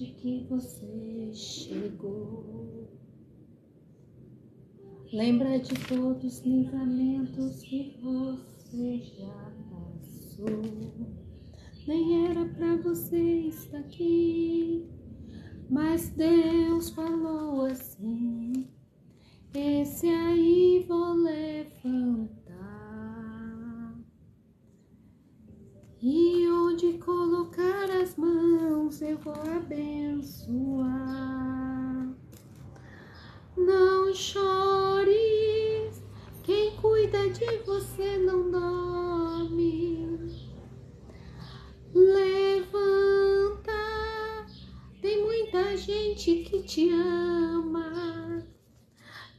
desde que você chegou. Lembra de todos os livramentos que você já passou. Nem era pra você estar aqui, mas Deus falou assim: esse aí vou levantar. E onde colocar as mãos eu vou abençoar. Não chores, quem cuida de você não dorme. Levanta, tem muita gente que te ama.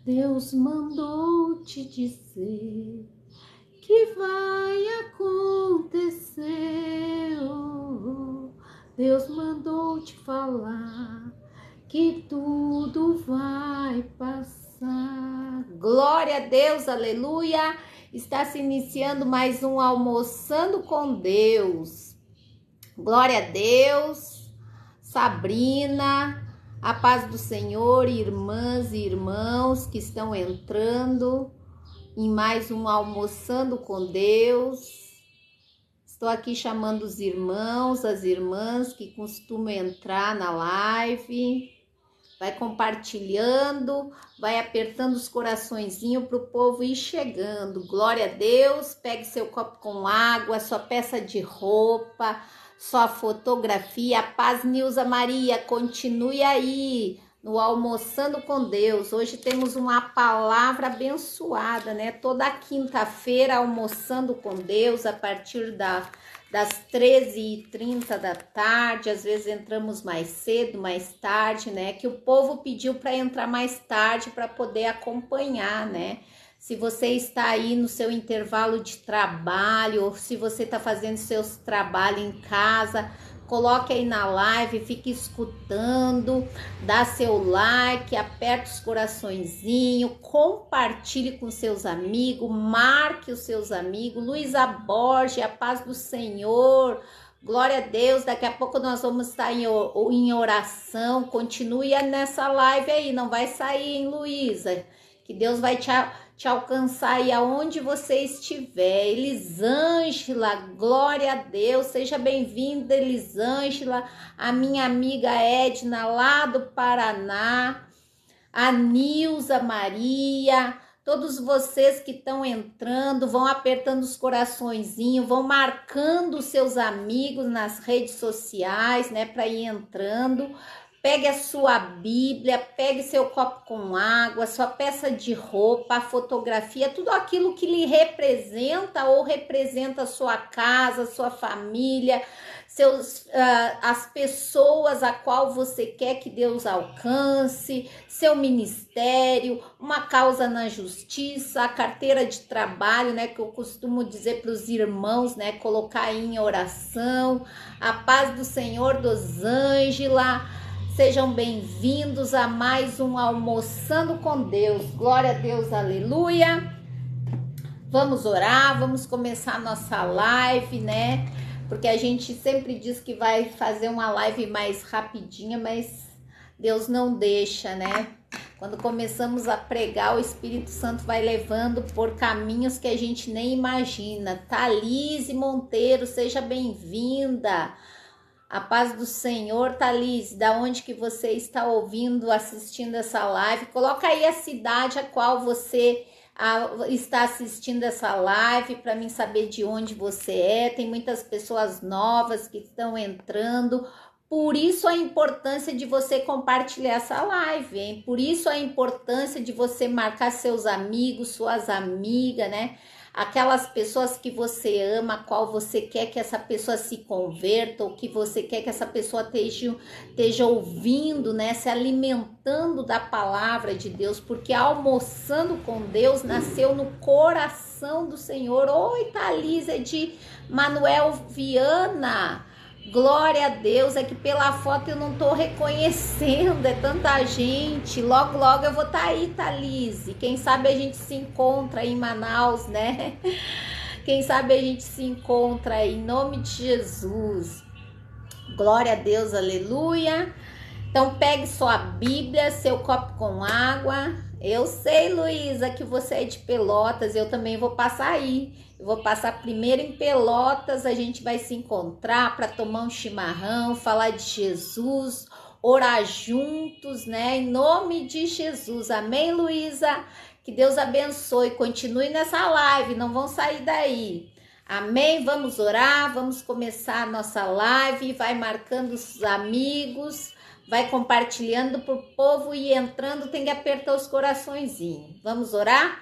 Deus mandou te dizer que vai acontecer. Deus mandou te falar que tudo vai passar. Glória a Deus, aleluia. Está se iniciando mais um Almoçando com Deus. Glória a Deus. Sabrina, a paz do Senhor, irmãs e irmãos que estão entrando em mais um Almoçando com Deus. Estou aqui chamando os irmãos, as irmãs que costumam entrar na live. Vai compartilhando, vai apertando os coraçõezinhos para o povo ir chegando. Glória a Deus. Pegue seu copo com água, sua peça de roupa, sua fotografia. Paz, Nilza Maria, continue aí no Almoçando com Deus. Hoje temos uma palavra abençoada, né? Toda quinta-feira, Almoçando com Deus, a partir das 13h30 da tarde. Às vezes entramos mais cedo, mais tarde, né? Que o povo pediu para entrar mais tarde para poder acompanhar, né? Se você está aí no seu intervalo de trabalho, ou se você está fazendo seus trabalhos em casa, coloque aí na live, fique escutando, dá seu like, aperta os coraçõezinhos, compartilhe com seus amigos, marque os seus amigos. Luísa Borges, a paz do Senhor, glória a Deus. Daqui a pouco nós vamos estar em oração. Continue nessa live aí, não vai sair, hein, Luísa? Que Deus vai te alcançar aí aonde você estiver. Elisângela, glória a Deus, seja bem-vinda, Elisângela, a minha amiga Edna lá do Paraná, a Nilza Maria, todos vocês que estão entrando, vão apertando os coraçõezinhos, vão marcando os seus amigos nas redes sociais, né, para ir entrando. Pegue a sua Bíblia, pegue seu copo com água, sua peça de roupa, a fotografia, tudo aquilo que lhe representa ou representa a sua casa, sua família, as pessoas a qual você quer que Deus alcance, seu ministério, uma causa na justiça, a carteira de trabalho, né, que eu costumo dizer para os irmãos, né, colocar em oração. A paz do Senhor, Dosângela. Sejam bem-vindos a mais um Almoçando com Deus. Glória a Deus, aleluia. Vamos orar, vamos começar a nossa live, né? Porque a gente sempre diz que vai fazer uma live mais rapidinha, mas Deus não deixa, né? Quando começamos a pregar, o Espírito Santo vai levando por caminhos que a gente nem imagina. Thalise Monteiro, seja bem-vinda. A paz do Senhor, Thalise, da onde que você está ouvindo, assistindo essa live? Coloca aí a cidade a qual você está assistindo essa live, para mim saber de onde você é. Tem muitas pessoas novas que estão entrando, por isso a importância de você compartilhar essa live, hein? Por isso a importância de você marcar seus amigos, suas amigas, né? Aquelas pessoas que você ama, a qual você quer que essa pessoa se converta, ou que você quer que essa pessoa esteja ouvindo, né, se alimentando da palavra de Deus, porque Almoçando com Deus nasceu no coração do Senhor. Oi, Thalise, é de Manuel Viana. Glória a Deus, é que pela foto eu não tô reconhecendo, é tanta gente. Logo, logo eu vou estar aí, Thalise. Quem sabe a gente se encontra aí em Manaus, né? Quem sabe a gente se encontra aí, em nome de Jesus. Glória a Deus, aleluia. Então pegue sua Bíblia, seu copo com água. Eu sei, Luísa, que você é de Pelotas, eu também vou passar aí. Eu vou passar primeiro em Pelotas, a gente vai se encontrar para tomar um chimarrão, falar de Jesus, orar juntos, né? Em nome de Jesus. Amém, Luísa? Que Deus abençoe. Continue nessa live, não vão sair daí. Amém? Vamos orar, vamos começar a nossa live, vai marcando os amigos, vai compartilhando para o povo e entrando, tem que apertar os coraçõezinhos. Vamos orar?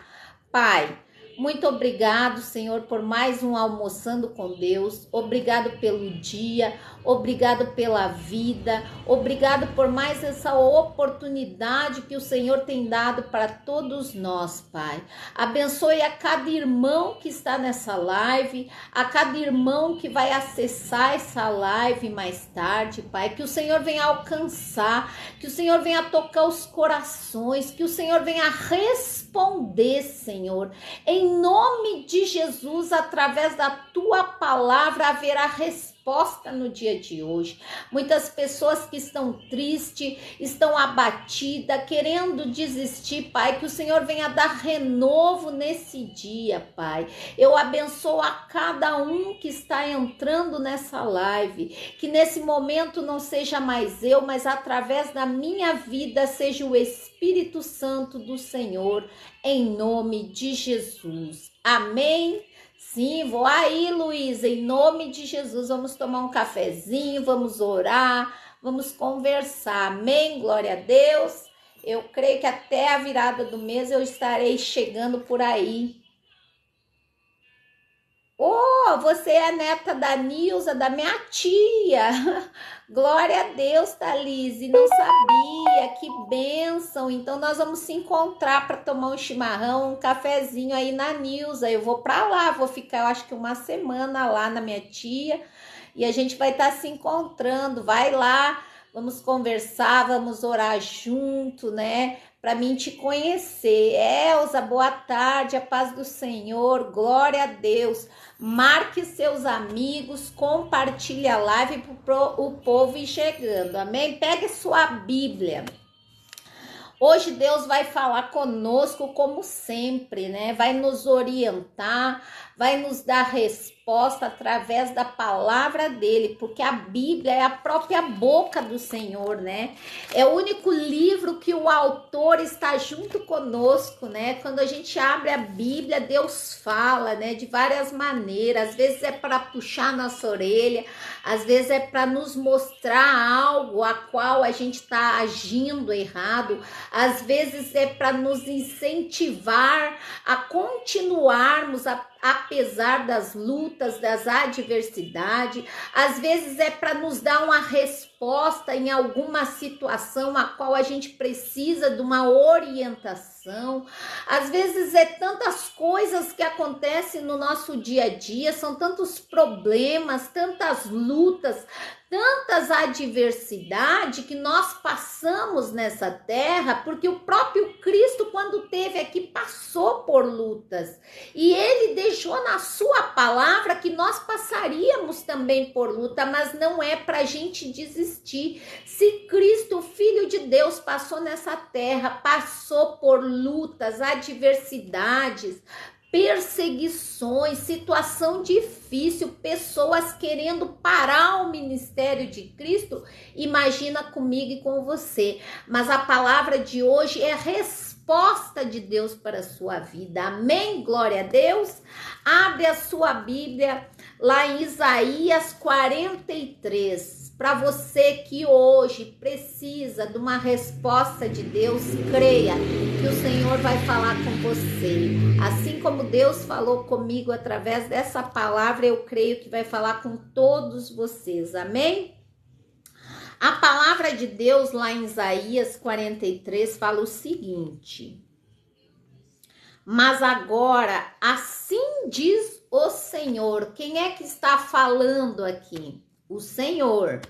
Pai, muito obrigado, Senhor, por mais um Almoçando com Deus. Obrigado pelo dia, obrigado pela vida, obrigado por mais essa oportunidade que o Senhor tem dado para todos nós, Pai. Abençoe a cada irmão que está nessa live, a cada irmão que vai acessar essa live mais tarde, Pai. Que o Senhor venha alcançar, que o Senhor venha tocar os corações, que o Senhor venha responder, Senhor. Em nome de Jesus, através da tua palavra, haverá resposta no dia de hoje. Muitas pessoas que estão tristes, estão abatidas, querendo desistir, Pai, que o Senhor venha dar renovo nesse dia, Pai. Eu abençoo a cada um que está entrando nessa live, que nesse momento não seja mais eu, mas através da minha vida seja o Espírito Santo do Senhor, em nome de Jesus. Amém? Sim, vou aí, Luísa, em nome de Jesus. Vamos tomar um cafezinho, vamos orar, vamos conversar. Amém? Glória a Deus. Eu creio que até a virada do mês eu estarei chegando por aí. Oh, você é a neta da Nilza, da minha tia. Glória a Deus, Thalise, não sabia, que bênção. Então nós vamos se encontrar para tomar um chimarrão, um cafezinho aí na Nilza. Eu vou para lá, vou ficar, eu acho que uma semana lá na minha tia e a gente vai estar se encontrando. Vai lá, vamos conversar, vamos orar junto, né? Para mim te conhecer. Elza, boa tarde, a paz do Senhor, glória a Deus. Marque seus amigos, compartilhe a live para o povo ir chegando, amém? Pegue sua Bíblia. Hoje Deus vai falar conosco como sempre, né? Vai nos orientar, vai nos dar resposta através da palavra dele, porque a Bíblia é a própria boca do Senhor, né? É o único livro que o autor está junto conosco, né? Quando a gente abre a Bíblia, Deus fala, né? De várias maneiras. Às vezes é para puxar nossa orelha, às vezes é para nos mostrar algo a qual a gente está agindo errado, às vezes é para nos incentivar a continuarmos apesar das lutas, das adversidades, às vezes é para nos dar uma resposta em alguma situação a qual a gente precisa de uma orientação. Às vezes é tantas coisas que acontecem no nosso dia a dia, são tantos problemas, tantas lutas, tantas adversidades que nós passamos nessa terra, porque o próprio Cristo, quando esteve aqui, passou por lutas. E ele deixou na sua palavra que nós passaríamos também por luta, mas não é para a gente desistir. Se Cristo, Filho de Deus, passou nessa terra, passou por lutas, adversidades, perseguições, situação difícil, pessoas querendo parar o ministério de Cristo, imagina comigo e com você. Mas a palavra de hoje é a resposta de Deus para a sua vida. Amém? Glória a Deus. Abre a sua Bíblia lá em Isaías 43. Para você que hoje precisa de uma resposta de Deus, creia que o Senhor vai falar com você. Assim como Deus falou comigo através dessa palavra, eu creio que vai falar com todos vocês. Amém? A palavra de Deus lá em Isaías 43 fala o seguinte: mas agora, assim diz o Senhor. Quem é que está falando aqui? O Senhor,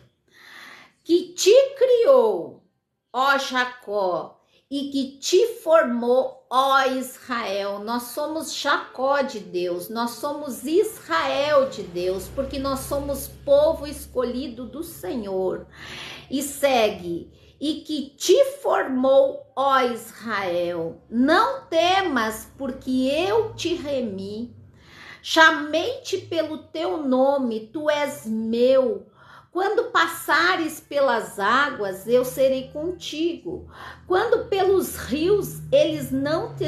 que te criou, ó Jacó, e que te formou, ó Israel, nós somos Jacó de Deus, nós somos Israel de Deus, porque nós somos povo escolhido do Senhor. E segue, e que te formou, ó Israel, não temas, porque eu te remi, chamei-te pelo teu nome, tu és meu. Quando passares pelas águas, eu serei contigo. Quando pelos rios, eles não te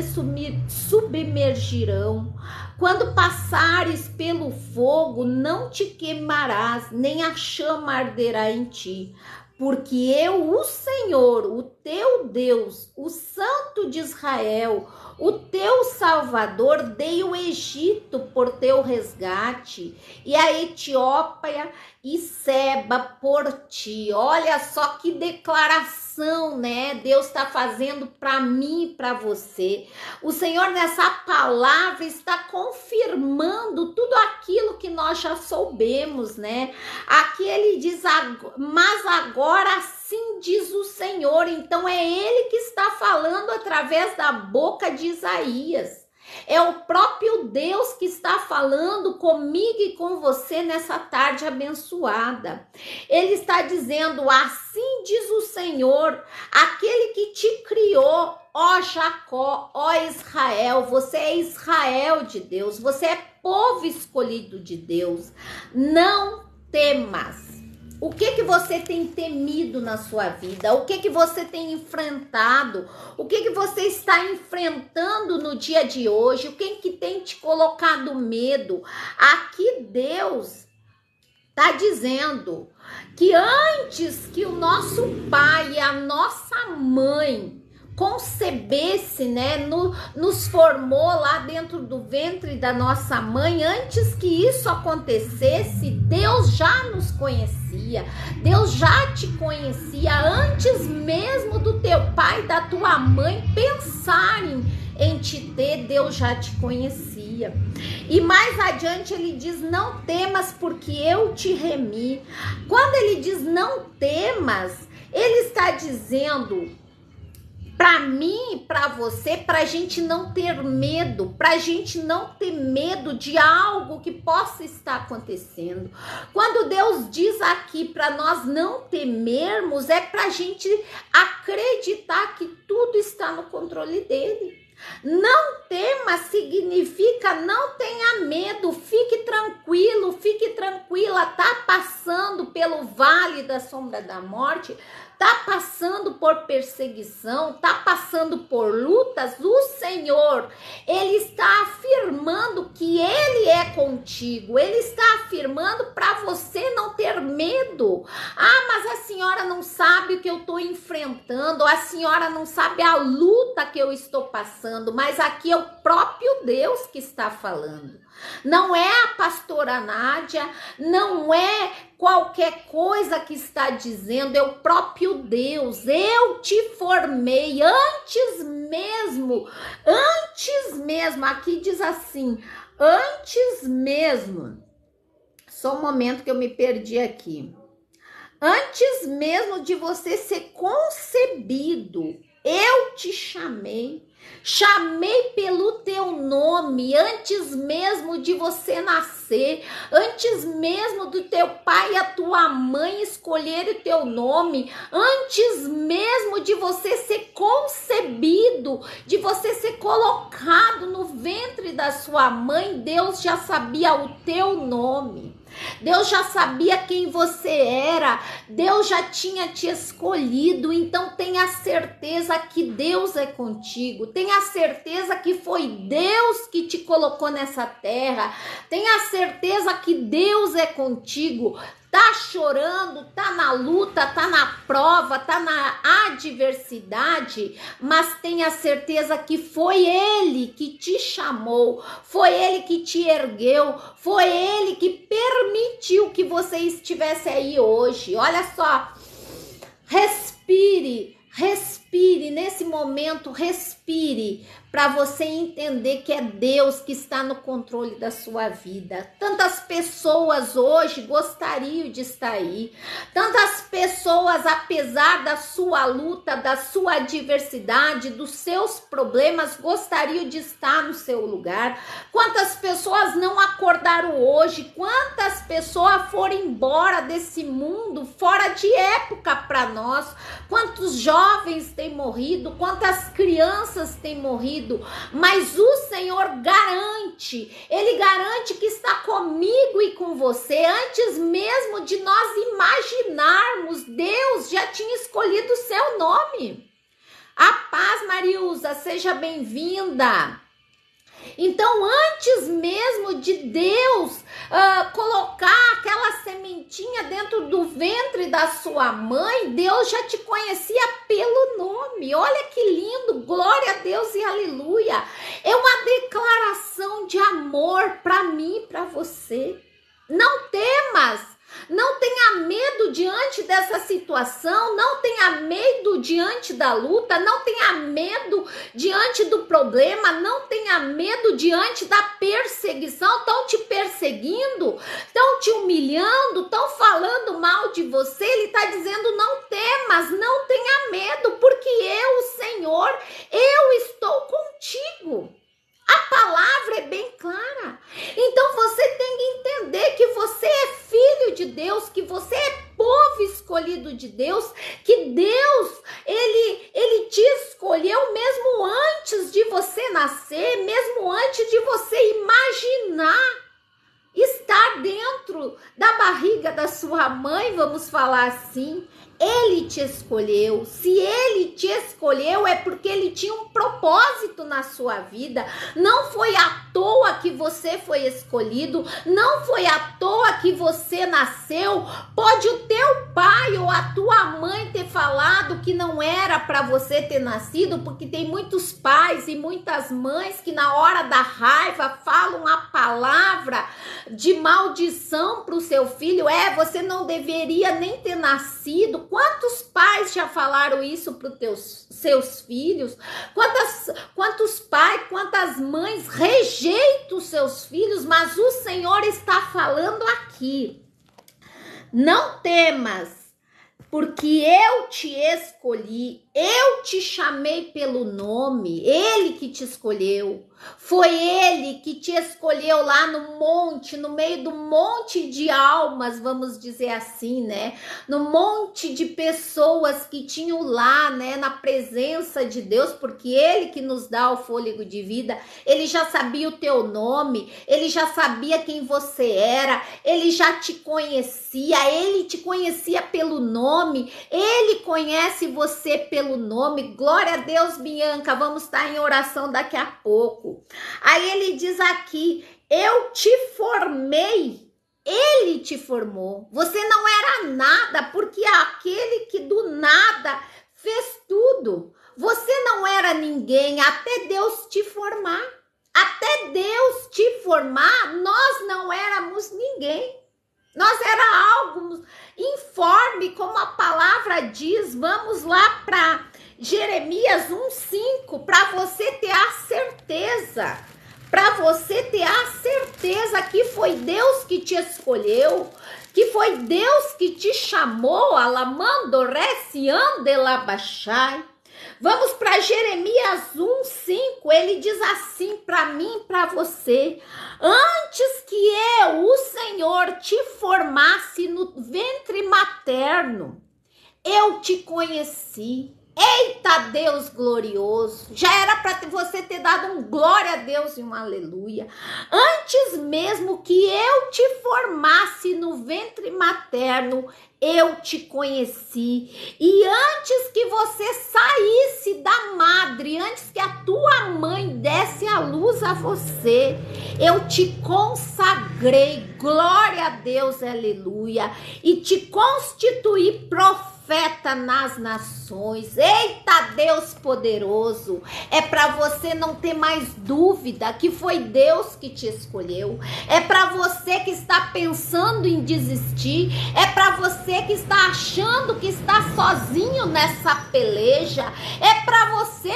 submergirão. Quando passares pelo fogo, não te queimarás, nem a chama arderá em ti. Porque eu, o Senhor, o teu Deus, o Santo de Israel, o teu Salvador, dei o Egito por teu resgate, e a Etiópia e Seba por ti. Olha só que declaração, né? Deus está fazendo para mim e para você. O Senhor nessa palavra está confirmando tudo aquilo que nós já soubemos, né? Aqui ele diz, mas agora assim diz o Senhor. Então é ele que está falando através da boca de Isaías. É o próprio Deus que está falando comigo e com você nessa tarde abençoada. Ele está dizendo, assim diz o Senhor, aquele que te criou, ó Jacó, ó Israel. Você é Israel de Deus, você é povo escolhido de Deus. Não temas. O que você tem temido na sua vida? O que você tem enfrentado? O que você está enfrentando no dia de hoje? O que tem te colocado medo? Aqui Deus está dizendo que antes que o nosso pai e a nossa mãe concebesse, né, nos formou lá dentro do ventre da nossa mãe, antes que isso acontecesse, Deus já nos conhecia, Deus já te conhecia, antes mesmo do teu pai e da tua mãe pensarem em te ter, Deus já te conhecia. E mais adiante ele diz, não temas porque eu te remi. Quando ele diz não temas, ele está dizendo para mim e para você, para a gente não ter medo, para a gente não ter medo de algo que possa estar acontecendo. Quando Deus diz aqui para nós não temermos, é para a gente acreditar que tudo está no controle dele. Não tema significa não tenha medo, fique tranquilo, fique tranquila, tá passando pelo vale da sombra da morte, tá passando por perseguição, tá passando por lutas, o Senhor, ele está afirmando que ele é contigo, ele está afirmando para você não ter medo. Ah, mas a senhora não sabe o que eu estou enfrentando, a senhora não sabe a luta que eu estou passando, mas aqui é o próprio Deus que está falando. Não é a pastora Nádia, não é qualquer coisa que está dizendo, é o próprio Deus. Eu te formei antes mesmo, aqui diz assim, antes mesmo, só um momento que eu me perdi aqui, antes mesmo de você ser concebido, eu te chamei pelo teu nome, antes mesmo de você nascer, antes mesmo do teu pai e a tua mãe escolher o teu nome, antes mesmo de você ser concebido, de você ser colocado no ventre da sua mãe, Deus já sabia o teu nome. Deus já sabia quem você era, Deus já tinha te escolhido, então tenha certeza que Deus é contigo, tenha certeza que foi Deus que te colocou nessa terra, tenha certeza que Deus é contigo. Tá chorando, tá na luta, tá na prova, tá na adversidade, mas tenha certeza que foi Ele que te chamou, foi Ele que te ergueu, foi Ele que permitiu que você estivesse aí hoje. Olha só, respire nesse momento, respire. respire para você entender que é Deus que está no controle da sua vida. Tantas pessoas hoje gostariam de estar aí. Tantas pessoas, apesar da sua luta, da sua adversidade, dos seus problemas, gostariam de estar no seu lugar. Quantas pessoas não acordaram hoje? Quantas pessoas foram embora desse mundo, fora de época para nós? Quantos jovens têm morrido? Quantas crianças têm morrido? Mas o Senhor garante, Ele garante que está comigo e com você. Antes mesmo de nós imaginarmos, Deus já tinha escolhido o seu nome. A paz, Mariusa, seja bem-vinda. Então, antes mesmo de Deus colocar aquela sementinha dentro do ventre da sua mãe, Deus já te conhecia pelo nome. Olha que lindo, glória a Deus e aleluia. É uma declaração de amor para mim e para você. Não temas. Não tenha medo diante dessa situação, não tenha medo diante da luta, não tenha medo diante do problema, não tenha medo diante da perseguição. Estão te perseguindo, estão te humilhando, estão falando mal de você. Ele está dizendo: não temas, não tenha medo, porque eu, o Senhor, eu estou contigo. A palavra é bem clara. Então você tem que entender que você é filho de Deus, que você é povo escolhido de Deus, que Deus, ele te escolheu mesmo antes de você nascer, mesmo antes de você imaginar estar dentro da barriga da sua mãe, vamos falar assim. Ele te escolheu. Se ele te escolheu, é porque ele tinha um propósito na sua vida. Não foi à toa que você foi escolhido. Não foi à toa que você nasceu. Pode o teu pai ou a tua mãe ter falado que não era para você ter nascido, porque tem muitos pais e muitas mães que na hora da raiva falam a palavra de maldição para o seu filho. Você não deveria nem ter nascido. Quantos pais já falaram isso para os seus filhos? Quantos pais, quantas mães rejeitam os seus filhos? Mas o Senhor está falando aqui: não temas, porque eu te escolhi, eu te chamei pelo nome. Ele que te escolheu. Foi ele que te escolheu lá no monte, no meio do monte de almas, vamos dizer assim, né? No monte de pessoas que tinham lá, né, na presença de Deus, porque ele que nos dá o fôlego de vida. Ele já sabia o teu nome, ele já sabia quem você era, ele já te conhecia, ele te conhecia pelo nome, ele conhece você pelo nome. Glória a Deus, Bianca, vamos estar em oração daqui a pouco. Aí ele diz aqui: eu te formei. Ele te formou. Você não era nada, porque é aquele que do nada fez tudo. Você não era ninguém até Deus te formar. Até Deus te formar, nós não éramos ninguém. Nós era algo informe, como a palavra diz. Vamos lá para Jeremias 1:5, para você ter a certeza. Para você ter a certeza que foi Deus que te escolheu, que foi Deus que te chamou. Alamando reciande labachai. Vamos para Jeremias 1:5, ele diz assim para mim e para você: antes que eu, o Senhor, te formasse no ventre materno, eu te conheci. Eita Deus glorioso, já era para você ter dado um glória a Deus e um aleluia. Antes mesmo que eu te formasse no ventre materno, eu te conheci. E antes que você saísse da madre, antes que a tua mãe desse a luz a você, eu te consagrei, glória a Deus, aleluia, e te constituí profeta profeta nas nações. Eita Deus poderoso, é para você não ter mais dúvida que foi Deus que te escolheu. É para você que está pensando em desistir, é para você que está achando que está sozinho nessa peleja, é para você,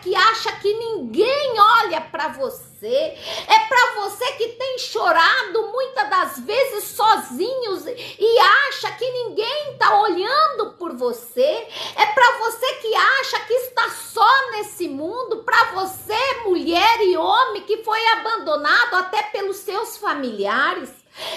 que acha que ninguém olha para você. É para você que tem chorado muitas das vezes sozinhos e acha que ninguém está olhando por você. É para você que acha que está só nesse mundo. Para você, mulher e homem, que foi abandonado até pelos seus familiares.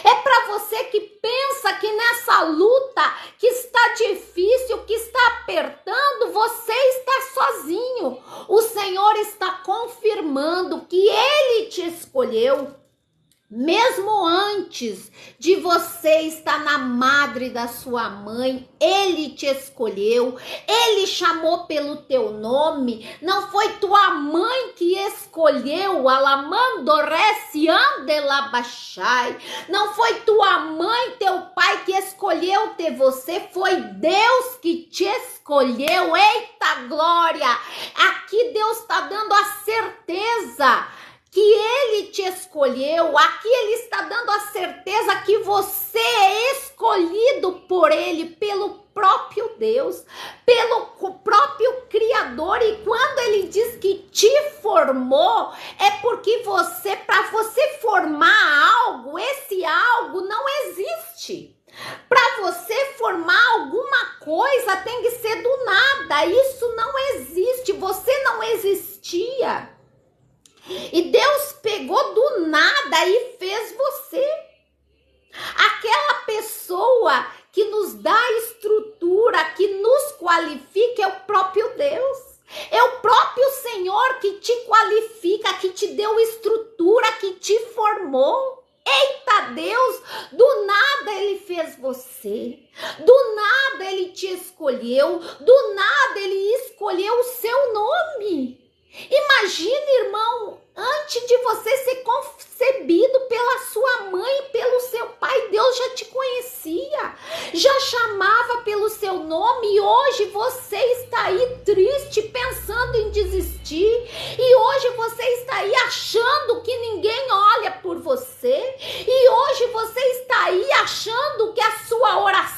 É para você que pensa que nessa luta que está difícil, que está apertando, você está sozinho. O Senhor está confirmando que Ele te escolheu. Mesmo antes de você estar na madre da sua mãe, Ele te escolheu, Ele chamou pelo teu nome. Não foi tua mãe que escolheu, não foi tua mãe, teu pai que escolheu ter você, foi Deus que te escolheu. Eita glória! Aqui Deus está dando a certeza que Ele te escolheu. Aqui Ele está dando a certeza que você é escolhido por Ele, pelo próprio Deus, pelo próprio Criador. E quando Ele diz que te formou, é porque para você formar algo, esse algo não existe. Para você formar alguma coisa tem que ser do nada. Isso não existe. Você não existia. E Deus pegou do nada e fez você. Aquela pessoa que nos dá estrutura, que nos qualifica, é o próprio Deus. É o próprio Senhor que te qualifica, que te deu estrutura, que te formou. Eita Deus, do nada Ele fez você, do nada Ele te escolheu, do nada Ele escolheu o seu nome. Imagine, irmão, antes de você ser concebido pela sua mãe e pelo seu pai, Deus já te conhecia, já chamava pelo seu nome, e hoje você está aí triste, pensando em desistir, e hoje você está aí achando que ninguém olha por você, e hoje você está aí achando que a sua oração,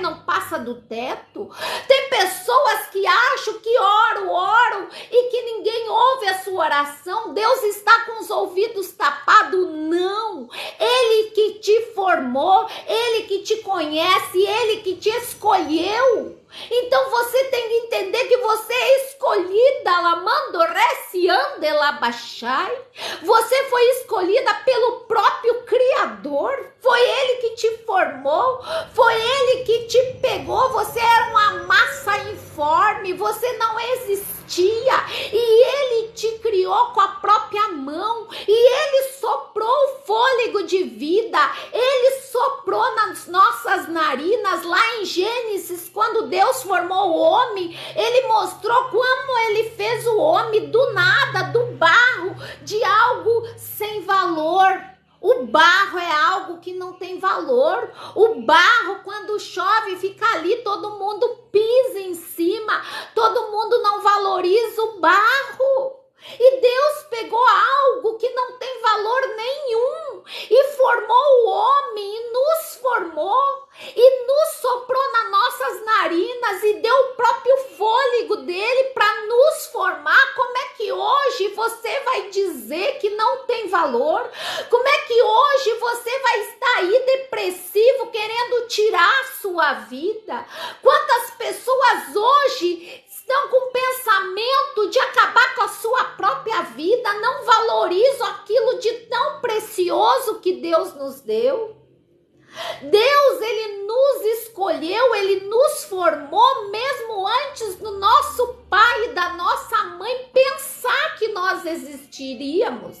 não passa do teto. Tem pessoas que acham que oram e que ninguém ouve a sua oração. Deus está com os ouvidos tapados? Não. Ele que te formou, Ele que te conhece, Ele que te escolheu. Então você tem que entender que você é escolhida, você foi escolhida pelo próprio Criador. Foi Ele que te formou, foi Ele que te pegou. Você era uma massa informe, você não existia, e Ele te criou com a própria mão, e Ele soprou o fôlego de vida, Ele soprou nas nossas narinas. Lá em Gênesis, quando Deus formou o homem, Ele mostrou como Ele fez o homem do nada, do barro, de algo sem valor. O barro é algo que não tem valor. O barro, quando chove, fica ali, todo mundo pisa em cima, todo mundo não valoriza o barro. E Deus pegou algo que não tem valor nenhum e formou o homem, e nos formou, e nos soprou nas nossas narinas e deu o próprio fôlego dele para nos formar. Como é que hoje você vai dizer que não tem valor? Como é que hoje você vai estar aí depressivo, querendo tirar a sua vida? Quantas pessoas hoje estão com pensamento de acabar com a sua própria vida, não valorizam aquilo de tão precioso que Deus nos deu? Deus, Ele nos escolheu, Ele nos formou mesmo antes do nosso pai e da nossa mãe pensar que nós existiríamos.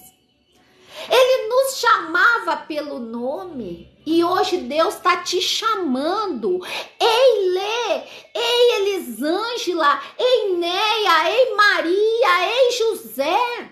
Ele nos chamava pelo nome, e hoje Deus está te chamando. Ei Lê, ei Elisângela, ei Neia, ei Maria, ei José.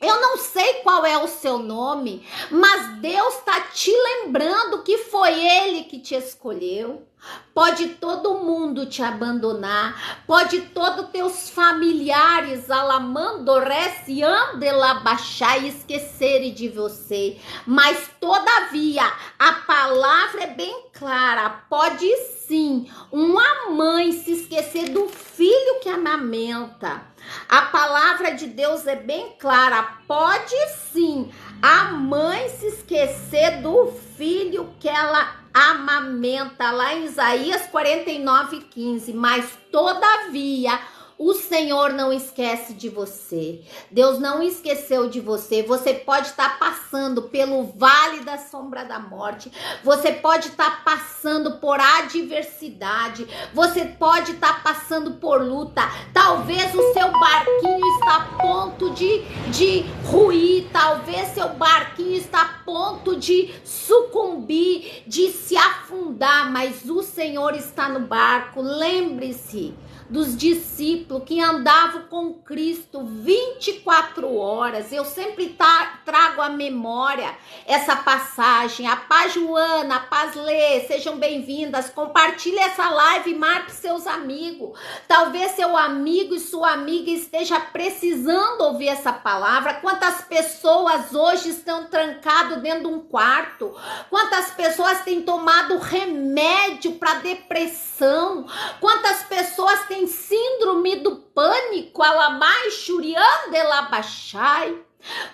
Eu não sei qual é o seu nome, mas Deus está te lembrando que foi Ele que te escolheu. Pode todo mundo te abandonar, pode todos teus familiares alamandorece andelabaixar e esquecerem de você, mas todavia a palavra é bem clara, pode sim uma mãe se esquecer do filho que amamenta. A palavra de Deus é bem clara, pode sim a mãe se esquecer do filho que ela amamenta, lá em Isaías 49:15, mas todavia o Senhor não esquece de você. Deus não esqueceu de você. Você pode estar passando pelo vale da sombra da morte. Você pode estar passando por adversidade. Você pode estar passando por luta. Talvez o seu barquinho está a ponto de ruir. Talvez seu barquinho está a ponto de sucumbir, de se afundar. Mas o Senhor está no barco. Lembre-se dos discípulos que andavam com Cristo 24 horas. Eu sempre trago à memória essa passagem. A paz Joana, a paz Lê, sejam bem-vindas. Compartilhe essa live e marque seus amigos. Talvez seu amigo e sua amiga esteja precisando ouvir essa palavra. Quantas pessoas hoje estão trancadas dentro de um quarto? Quantas pessoas têm tomado remédio para depressão? Quantas pessoas têm síndrome do pânico,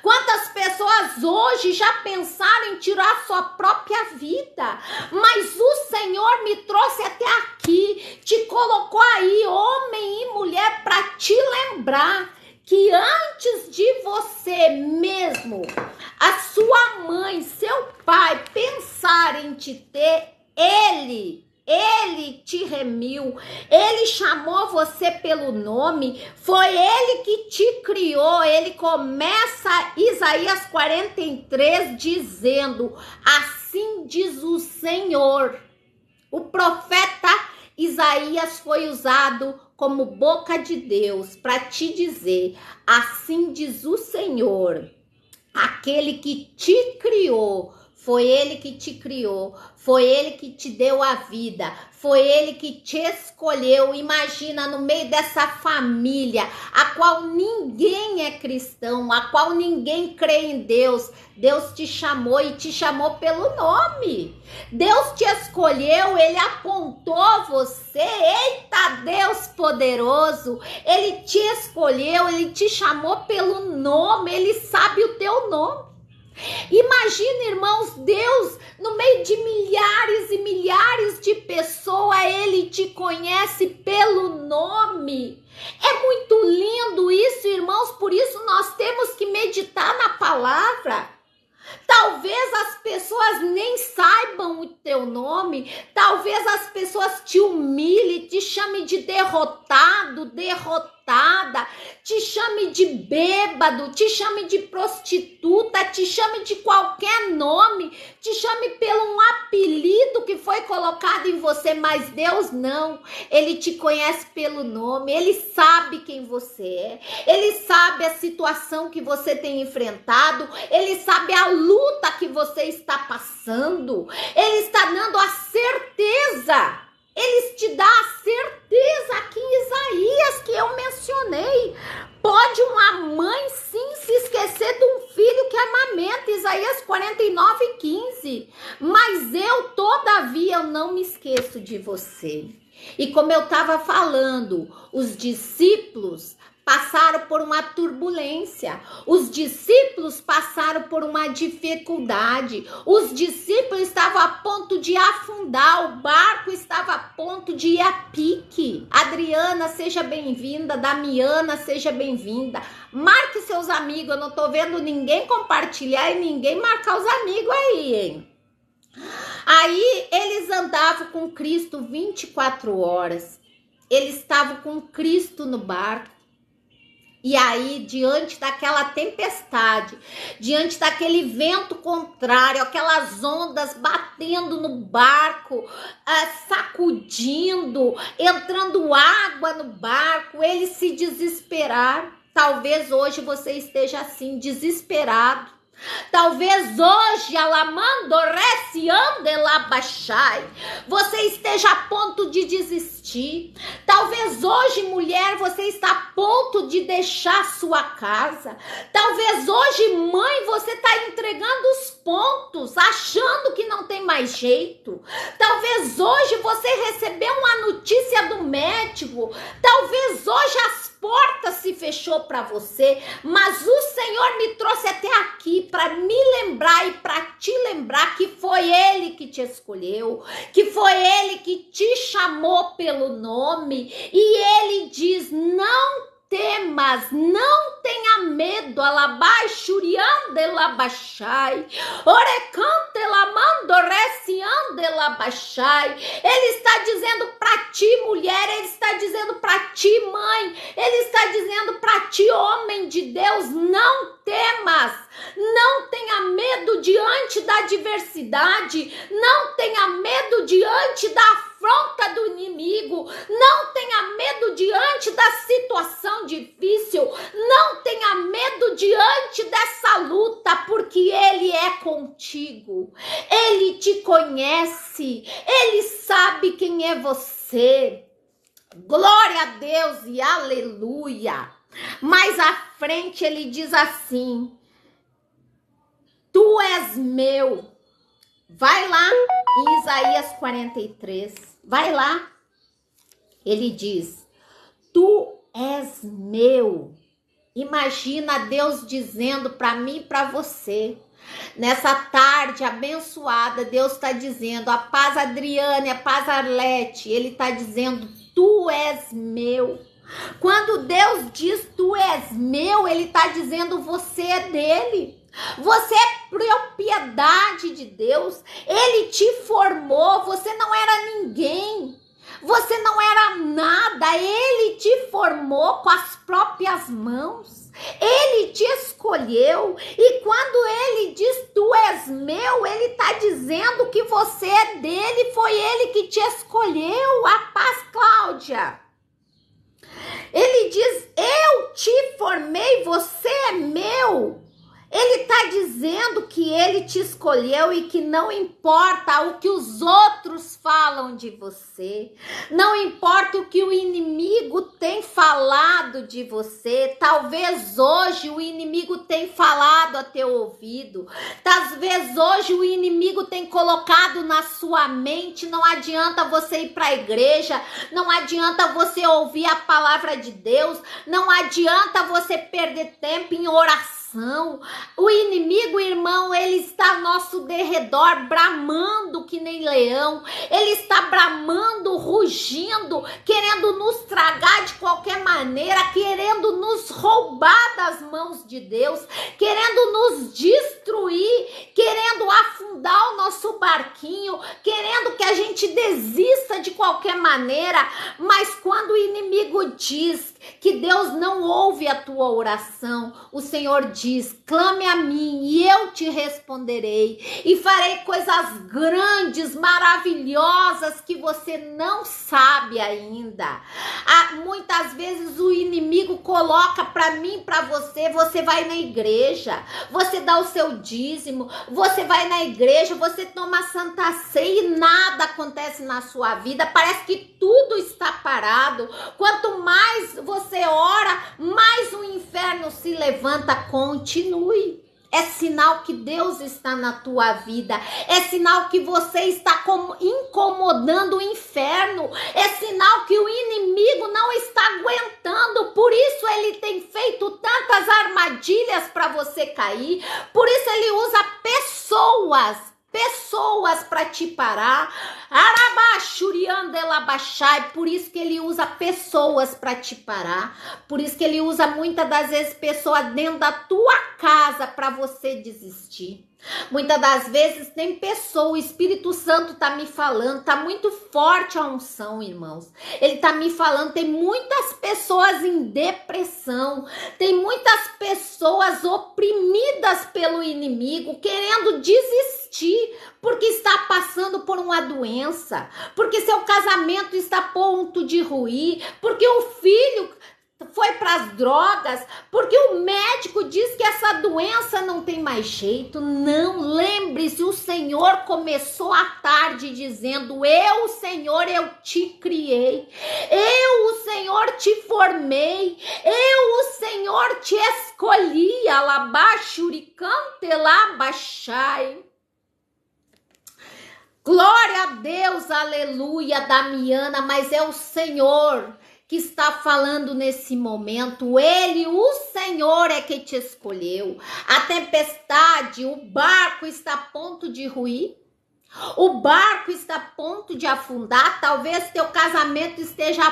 quantas pessoas hoje já pensaram em tirar sua própria vida, mas o Senhor me trouxe até aqui, te colocou aí, homem e mulher, para te lembrar que antes de você mesmo, a sua mãe, seu pai pensar em te ter, Ele te remiu, Ele chamou você pelo nome, foi Ele que te criou. Ele começa Isaías 43 dizendo, assim diz o Senhor. O profeta Isaías foi usado como boca de Deus para te dizer, assim diz o Senhor, aquele que te criou. Foi Ele que te criou, foi Ele que te deu a vida, foi Ele que te escolheu. Imagina, no meio dessa família, a qual ninguém é cristão, a qual ninguém crê em Deus, Deus te chamou e te chamou pelo nome. Deus te escolheu, Ele apontou você, eita Deus poderoso, Ele te escolheu, Ele te chamou pelo nome, Ele sabe o teu nome. Imagina, irmãos, Deus no meio de milhares e milhares de pessoas, Ele te conhece pelo nome. É muito lindo isso, irmãos, por isso nós temos que meditar na palavra. Talvez as pessoas nem saibam o teu nome, talvez as pessoas te humilhem, te chamem de derrotado, derrotada, te chame de bêbado, te chame de prostituta, te chame de qualquer nome, te chame pelo um apelido que foi colocado em você, mas Deus não. Ele te conhece pelo nome, Ele sabe quem você é, Ele sabe a situação que você tem enfrentado, Ele sabe a luta que você está passando, Ele está dando a certeza. Ele te dá a certeza aqui em Isaías que eu mencionei. Pode uma mãe sim se esquecer de um filho que amamenta, Isaías 49:15. Mas eu, todavia, eu não me esqueço de você. E como eu estava falando, os discípulos passaram por uma turbulência, os discípulos passaram por uma dificuldade, os discípulos estavam a ponto de afundar, o barco estava a ponto de ir a pique. Adriana, seja bem-vinda, Damiana, seja bem-vinda. Marque seus amigos, eu não tô vendo ninguém compartilhar e ninguém marcar os amigos aí, hein? Aí eles andavam com Cristo 24 horas, eles estavam com Cristo no barco. E aí, diante daquela tempestade, diante daquele vento contrário, aquelas ondas batendo no barco, sacudindo, entrando água no barco, eles se desesperaram. Talvez hoje você esteja assim, desesperado. Talvez hoje, você esteja a ponto de desistir. Talvez hoje, mulher, você está a ponto de deixar sua casa. Talvez hoje, mãe, você está entregando os pontos, achando que não tem mais jeito. Talvez hoje você recebeu uma notícia do médico. Talvez hoje as portas se fechou para você, mas o Senhor me trouxe até aqui para me lembrar e para te lembrar que foi Ele que te escolheu, que foi Ele que te chamou pelo nome, e Ele diz: não temas, não tenha medo, alabaixuriande labachai, orecante lamando reciande labachai. Ele está dizendo para ti, mulher, ele está dizendo para ti, mãe, ele está dizendo para ti, homem de Deus, não temas, não tenha medo diante da adversidade, não tenha medo diante da afronta do inimigo, não tenha medo diante da situação difícil, não tenha medo diante dessa luta, porque Ele é contigo, Ele te conhece, Ele sabe quem é você. Glória a Deus e aleluia. Mais à frente ele diz assim: tu és meu. Vai lá em Isaías 43, vai lá. Ele diz: tu és meu. Imagina Deus dizendo para mim e para você. Nessa tarde abençoada, Deus está dizendo, a paz Adriane, a paz Arlete, Ele está dizendo: tu és meu. Quando Deus diz tu és meu, Ele está dizendo você é dele. Você é propriedade de Deus. Ele te formou, você não era ninguém. Você não era nada, Ele te formou com as próprias mãos. Ele te escolheu, e quando Ele diz tu és meu, Ele está dizendo que você é dele, foi Ele que te escolheu. A paz, Cláudia. Ele diz: eu te formei, você é meu. Ele está dizendo que Ele te escolheu e que não importa o que os outros falam de você, não importa o que o inimigo tem falado de você. Talvez hoje o inimigo tenha falado a teu ouvido, talvez hoje o inimigo tenha colocado na sua mente: não adianta você ir para a igreja, não adianta você ouvir a palavra de Deus, não adianta você perder tempo em oração. O inimigo, irmão, ele está ao nosso derredor, bramando que nem leão. Ele está bramando, rugindo, querendo nos tragar de qualquer maneira, querendo nos roubar das mãos de Deus, querendo nos destruir, querendo afundar o nosso barquinho, querendo que a gente desista de qualquer maneira. Mas quando o inimigo diz que Deus não ouve a tua oração, o Senhor diz: clame a mim e eu te responderei, e farei coisas grandes, maravilhosas que você não sabe ainda. Muitas vezes o inimigo coloca para mim, para você: você vai na igreja, você dá o seu dízimo, você vai na igreja, você toma santa ceia e nada acontece na sua vida, parece que tudo está parado. Quanto mais você ora, mais o inferno se levanta. Continue. É sinal que Deus está na tua vida. É sinal que você está incomodando o inferno. É sinal que o inimigo não está aguentando. Por isso ele tem feito tantas armadilhas para você cair. Por isso ele usa pessoas para te parar. Por isso que ele usa pessoas para te parar. Por isso que ele usa muitas das vezes pessoas dentro da tua casa para você desistir. Muitas das vezes tem pessoa, o Espírito Santo tá me falando, tá muito forte a unção, irmãos. Ele tá me falando, tem muitas pessoas em depressão, tem muitas pessoas oprimidas pelo inimigo, querendo desistir, porque está passando por uma doença, porque seu casamento está a ponto de ruir, porque o filho foi para as drogas, porque o médico diz que essa doença não tem mais jeito. Não, lembre-se, o Senhor começou à tarde dizendo: eu, Senhor, eu te criei, eu, o Senhor, te formei, eu, o Senhor, te escolhi. Alabaxuricante labaxai. Glória a Deus, aleluia, Damiana, mas é o Senhor que está falando nesse momento. Ele, o Senhor, é que te escolheu. A tempestade, o barco está a ponto de ruir. O barco está a ponto de afundar. Talvez teu casamento esteja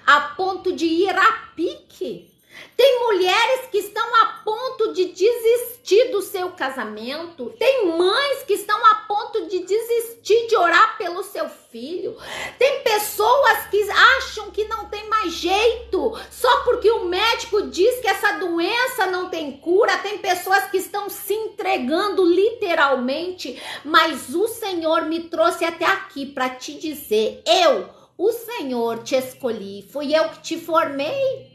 a ponto de ir a pique. Tem mulheres que estão a ponto de desistir do seu casamento. Tem mães que estão a ponto de desistir de orar pelo seu filho. Tem pessoas que acham que não tem mais jeito só porque o médico diz que essa doença não tem cura. Tem pessoas que estão se entregando literalmente, mas o Senhor me trouxe até aqui para te dizer: eu, o Senhor, te escolhi. Fui eu que te formei.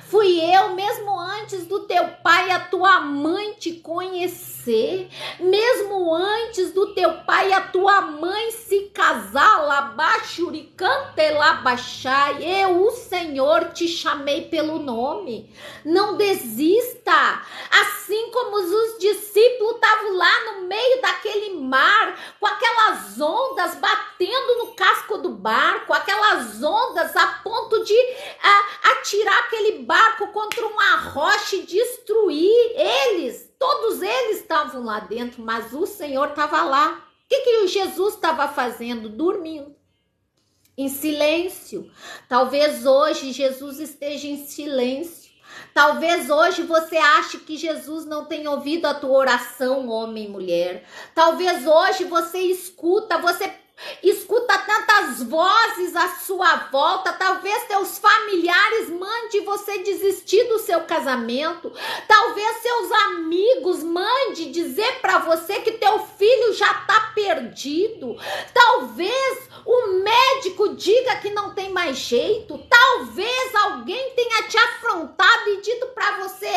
Fui eu, mesmo antes do teu pai e a tua mãe te conhecer, mesmo antes do teu pai e a tua mãe se casar, labaxuricante labaxai, eu, o Senhor, te chamei pelo nome. Não desista. Assim como os discípulos estavam lá no meio daquele mar, com aquelas ondas batendo no casco do barco, aquelas ondas a ponto de atirar aquele barco contra uma rocha e destruir eles. Todos eles estavam lá dentro, mas o Senhor estava lá. O que Jesus estava fazendo? Dormindo, em silêncio. Talvez hoje Jesus esteja em silêncio. Talvez hoje você ache que Jesus não tem ouvido a tua oração, homem e mulher. Talvez hoje você escuta tantas vozes à sua volta. Talvez teus familiares mandem você desistir do seu casamento. Talvez seus amigos mandem dizer para você que teu filho já está perdido. Talvez o médico diga que não tem mais jeito. Talvez alguém tenha te afrontado e dito para você: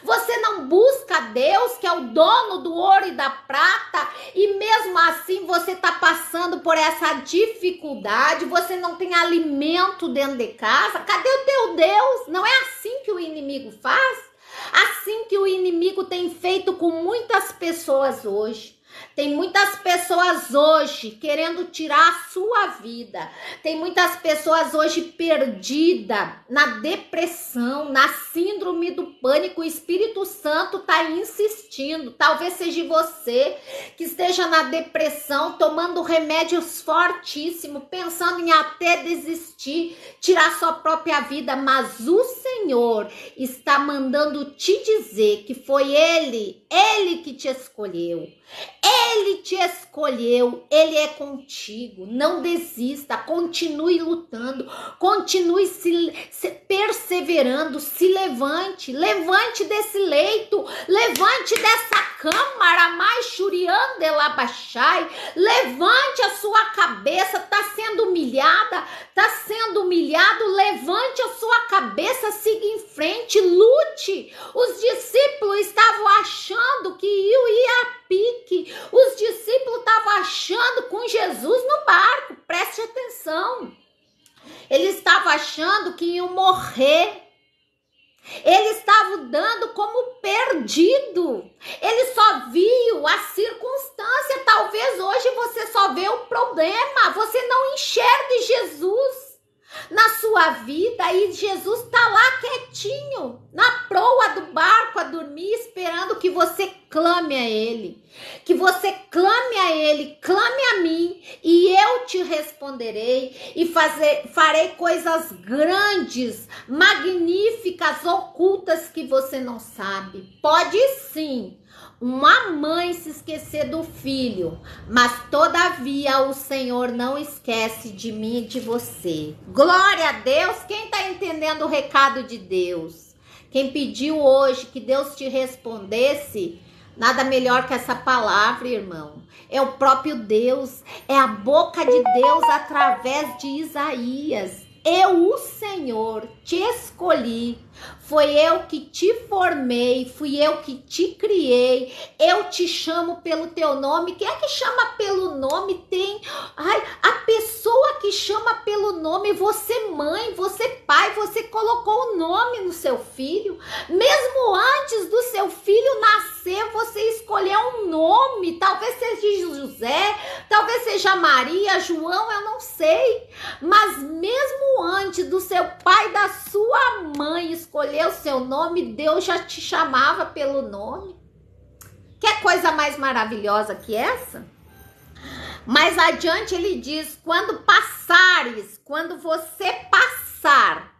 você não busca Deus, que é o dono do ouro e da prata, e mesmo assim você está passando por essa dificuldade, você não tem alimento dentro de casa. Cadê o teu Deus? Não é assim que o inimigo faz? Assim que o inimigo tem feito com muitas pessoas hoje. Tem muitas pessoas hoje querendo tirar a sua vida. Tem muitas pessoas hoje perdidas na depressão, na síndrome do pânico. O Espírito Santo está insistindo. Talvez seja você que esteja na depressão, tomando remédios fortíssimos, pensando em até desistir, tirar sua própria vida. Mas o Senhor está mandando te dizer que foi Ele que te escolheu. Ele te escolheu, Ele é contigo. Não desista, continue lutando, continue se perseverando, se levante desse leito, levante dessa câmara, mais churiande labaxai, levante a sua cabeça. Está sendo humilhada, está sendo humilhado, levante a sua cabeça, siga em frente, lute. Os discípulos estavam achando que ia a pique. Os discípulos estavam achando com Jesus no barco, preste atenção. Eles estavam achando que iam morrer. Eles estavam dando como perdido. Eles só viam a circunstância. Talvez hoje você só vê o problema. Você não enxergue Jesus na sua vida, e Jesus está lá quietinho na proa do barco a dormir, esperando que você clame a Ele, que você clame a Ele, clame a mim, e eu te responderei e farei coisas grandes, magníficas, ocultas que você não sabe. Pode sim uma mãe se esquecer do filho, mas todavia o Senhor não esquece de mim e de você. Glória a Deus. Quem está entendendo o recado de Deus? Quem pediu hoje que Deus te respondesse, nada melhor que essa palavra, irmão. É o próprio Deus, é a boca de Deus através de Isaías. Eu, o Senhor, te escolhi, foi eu que te formei, fui eu que te criei, eu te chamo pelo teu nome. Quem é que chama pelo nome? A pessoa que chama pelo nome, você mãe, você pai, você colocou o nome no seu filho, mesmo antes do seu filho nascer, você escolheu um nome, talvez seja José, talvez seja Maria, João, eu não sei, mas mesmo antes do seu pai e da sua mãe escolher o seu nome, Deus já te chamava pelo nome. Quer coisa mais maravilhosa que essa? Mais adiante ele diz, quando você passar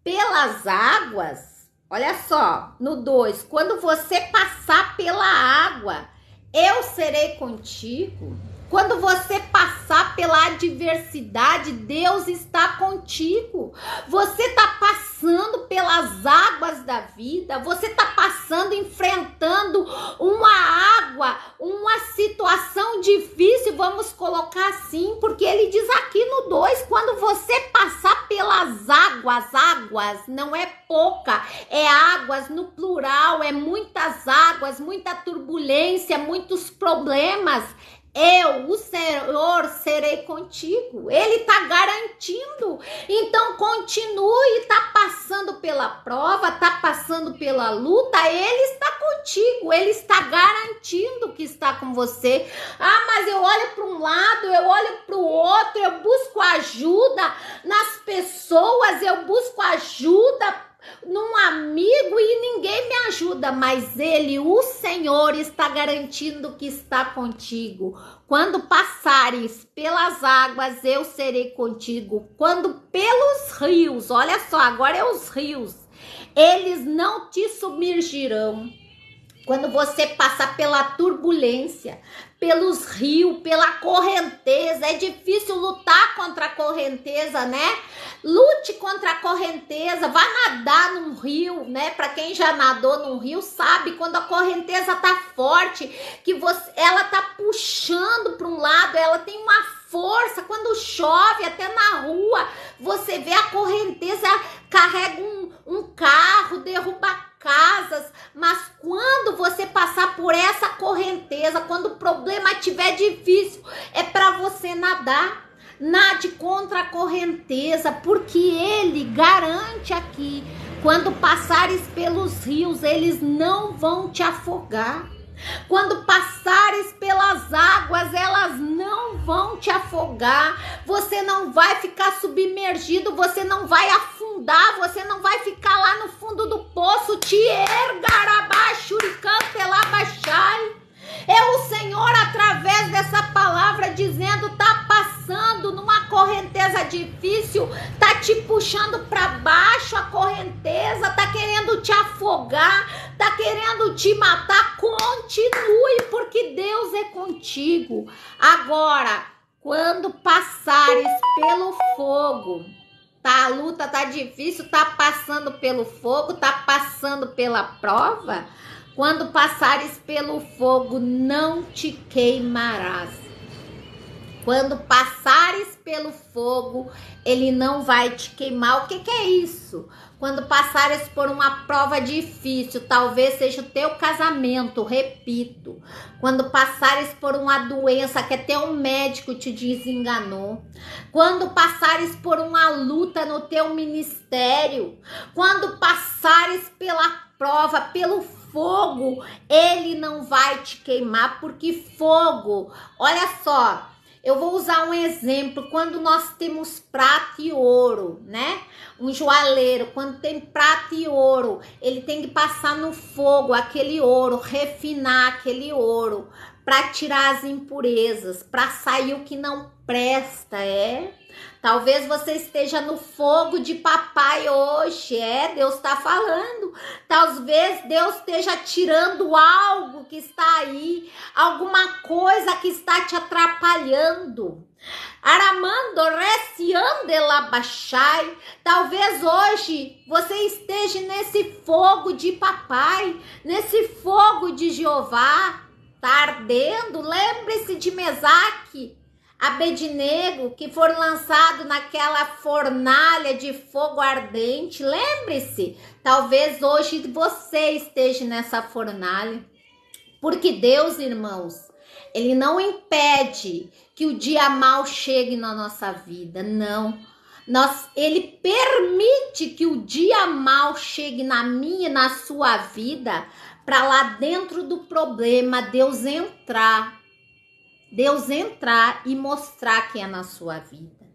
pelas águas, olha só, no 2, quando você passar pela água, eu serei contigo. Quando você passar pela adversidade, Deus está contigo. Você está passando pelas águas da vida, você está passando, enfrentando uma água, uma situação difícil, vamos colocar assim, porque ele diz aqui no 2, quando você passar pelas águas, não é pouca, é águas no plural, é muitas águas, muita turbulência, muitos problemas. Eu, o Senhor, serei contigo. Ele está garantindo. Então, continue, está passando pela prova, está passando pela luta, ele está contigo. Ele está garantindo que está com você. Ah, mas eu olho para um lado, eu olho para o outro, eu busco ajuda nas pessoas, eu busco ajuda num amigo e ninguém me ajuda, mas ele, o Senhor, está garantindo que está contigo. Quando passares pelas águas, eu serei contigo. Quando pelos rios, olha só, agora é os rios, eles não te submergirão. Quando você passar pela turbulência, pelos rios, pela correnteza, é difícil lutar contra a correnteza, né? Lute contra a correnteza, vá nadar num rio, né? Para quem já nadou num rio sabe, quando a correnteza tá forte, que ela tá puxando para um lado, ela tem uma força, quando chove, até na rua, você vê a correnteza, carrega um carro, derruba casas, mas quando você passar por essa correnteza, quando o problema estiver difícil, é para você nadar. Nade contra a correnteza, porque ele garante aqui, quando passares pelos rios, eles não vão te afogar. Quando passares pelas águas, elas não vão te afogar. Você não vai ficar submergido, você não vai afundar, você não vai ficar lá no fundo do poço. Te ergarabachuricantelabachai. É o Senhor, através dessa palavra, dizendo, tá passando numa correnteza difícil, tá te puxando para baixo a correnteza, tá querendo te afogar, tá querendo te matar. Continue, porque Deus é contigo. Agora, quando passares pelo fogo, tá, a luta tá difícil, tá passando pelo fogo, tá passando pela prova, quando passares pelo fogo, não te queimarás. Quando passares pelo fogo, ele não vai te queimar. O que é isso? Quando passares por uma prova difícil, talvez seja o teu casamento, repito. Quando passares por uma doença que até um médico te desenganou. Quando passares por uma luta no teu ministério. Quando passares pela prova, pelo fogo, ele não vai te queimar, porque fogo, olha só, eu vou usar um exemplo, quando nós temos prata e ouro, né? Um joalheiro, quando tem prata e ouro, ele tem que passar no fogo aquele ouro, refinar aquele ouro, para tirar as impurezas, para sair o que não presta, Talvez você esteja no fogo de papai hoje, Deus está falando. Talvez Deus esteja tirando algo que está aí, alguma coisa que está te atrapalhando. Aramando reciandelabachai. Talvez hoje você esteja nesse fogo de papai, nesse fogo de Jeová, tá ardendo. Lembre-se de Mesaque. Abednego, que foram lançados naquela fornalha de fogo ardente. Lembre-se, talvez hoje você esteja nessa fornalha. Porque Deus, irmãos, Ele não impede que o dia mal chegue na nossa vida, não. Ele permite que o dia mal chegue na minha e na sua vida, para lá dentro do problema Deus entrar e mostrar quem é na sua vida.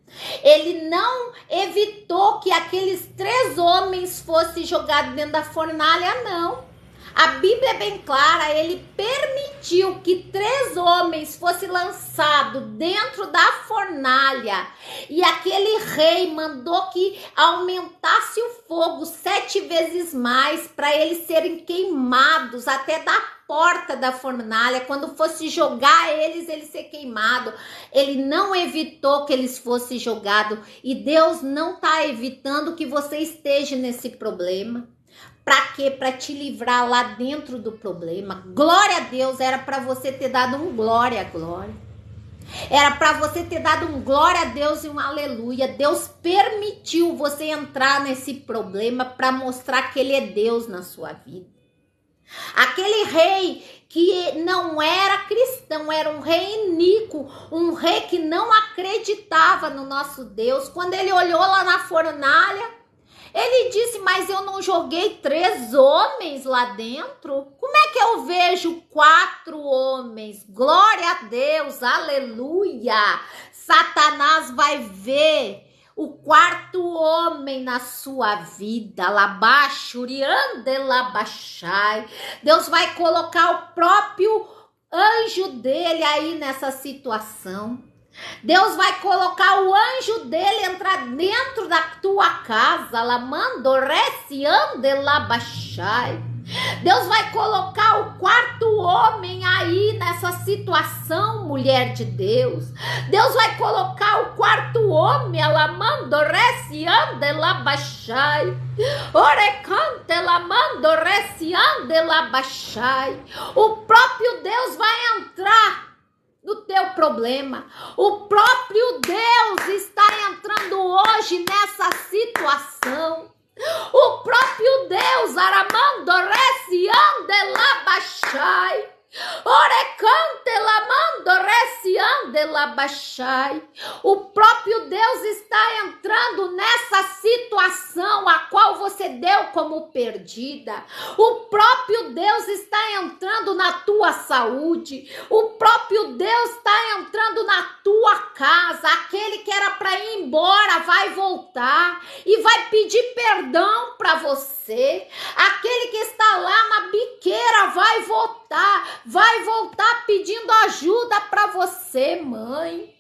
Ele não evitou que aqueles 3 homens fossem jogados dentro da fornalha, não. A Bíblia é bem clara, ele permitiu que 3 homens fossem lançados dentro da fornalha. E aquele rei mandou que aumentasse o fogo 7 vezes mais para eles serem queimados até da porta da fornalha. Quando fosse jogar eles ser queimado. Ele não evitou que eles fossem jogados. E Deus não está evitando que você esteja nesse problema. Para quê? Para te livrar lá dentro do problema. Glória a Deus, era para você ter dado um glória a glória. Era para você ter dado um glória a Deus e um aleluia. Deus permitiu você entrar nesse problema para mostrar que Ele é Deus na sua vida. Aquele rei que não era cristão, era um rei iníquo, um rei que não acreditava no nosso Deus. Quando ele olhou lá na fornalha, ele disse, mas eu não joguei 3 homens lá dentro? Como é que eu vejo 4 homens? Glória a Deus, aleluia! Satanás vai ver o 4º homem na sua vida. Deus vai colocar o próprio anjo dele aí nessa situação. Deus vai colocar o anjo dele entrar dentro da tua casa. Deus vai colocar o 4º homem aí nessa situação, mulher de Deus. Deus vai colocar o 4º homem, o próprio Deus vai entrar no teu problema. O próprio Deus está entrando hoje nessa situação. O próprio Deus, o próprio Deus está entrando nessa situação a qual você deu como perdida. O próprio Deus está entrando na tua saúde. O próprio Deus está entrando na tua casa. Aquele que era para ir embora vai voltar e vai pedir perdão para você. Aquele que está lá na biqueira vai voltar pedindo ajuda para você, mãe.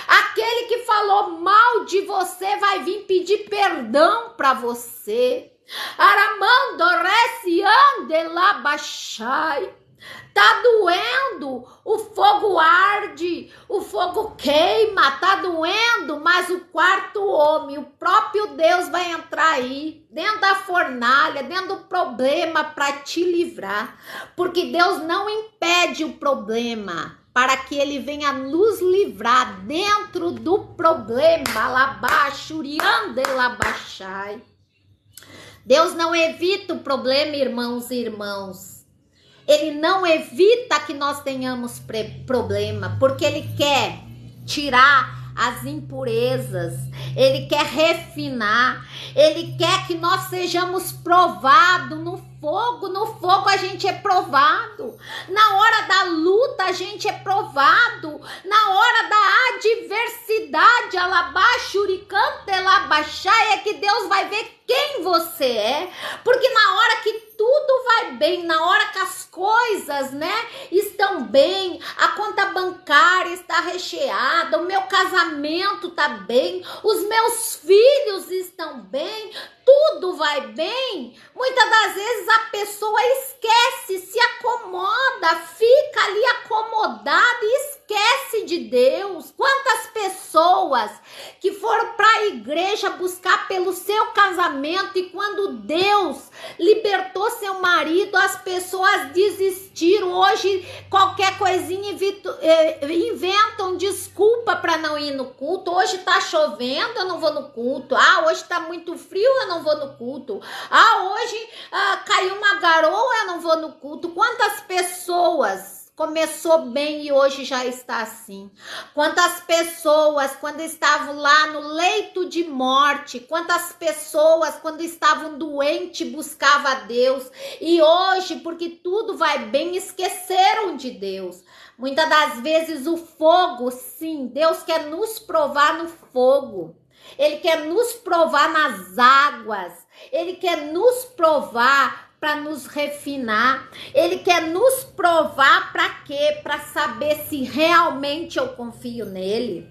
Aquele que falou mal de você vai vir pedir perdão para você. Tá doendo, o fogo arde, o fogo queima, tá doendo, mas o 4º homem, o próprio Deus vai entrar aí, dentro da fornalha, dentro do problema para te livrar, porque Deus não impede o problema, para que ele venha nos livrar dentro do problema. Deus não evita o problema, irmãos e irmãs. Ele não evita que nós tenhamos problema, porque Ele quer tirar as impurezas, Ele quer refinar, Ele quer que nós sejamos provados no fogo a gente é provado, na hora da luta a gente é provado, na hora da adversidade, é que Deus vai ver quem você é, porque na hora que tudo vai bem, na hora que as coisas, estão bem, a conta bancária está recheada, o meu casamento está bem, os meus filhos estão bem, tudo vai bem, muitas das vezes a pessoa esquece, se acomoda, fica ali acomodada e esquece de Deus. Quantas pessoas pessoas que foram para a igreja buscar pelo seu casamento e quando Deus libertou seu marido, as pessoas desistiram. Hoje, qualquer coisinha inventam desculpa para não ir no culto. Hoje tá chovendo, eu não vou no culto. Ah, hoje tá muito frio, eu não vou no culto. Ah, hoje caiu uma garoa, eu não vou no culto. Quantas pessoas começou bem e hoje já está assim? Quantas pessoas quando estavam lá no leito de morte, quantas pessoas quando estavam doentes buscavam a Deus e hoje, porque tudo vai bem, esqueceram de Deus. Muitas das vezes o fogo, sim, Deus quer nos provar no fogo. Ele quer nos provar nas águas. Ele quer nos provar para nos refinar. Ele quer nos provar para quê? Para saber se realmente eu confio nele.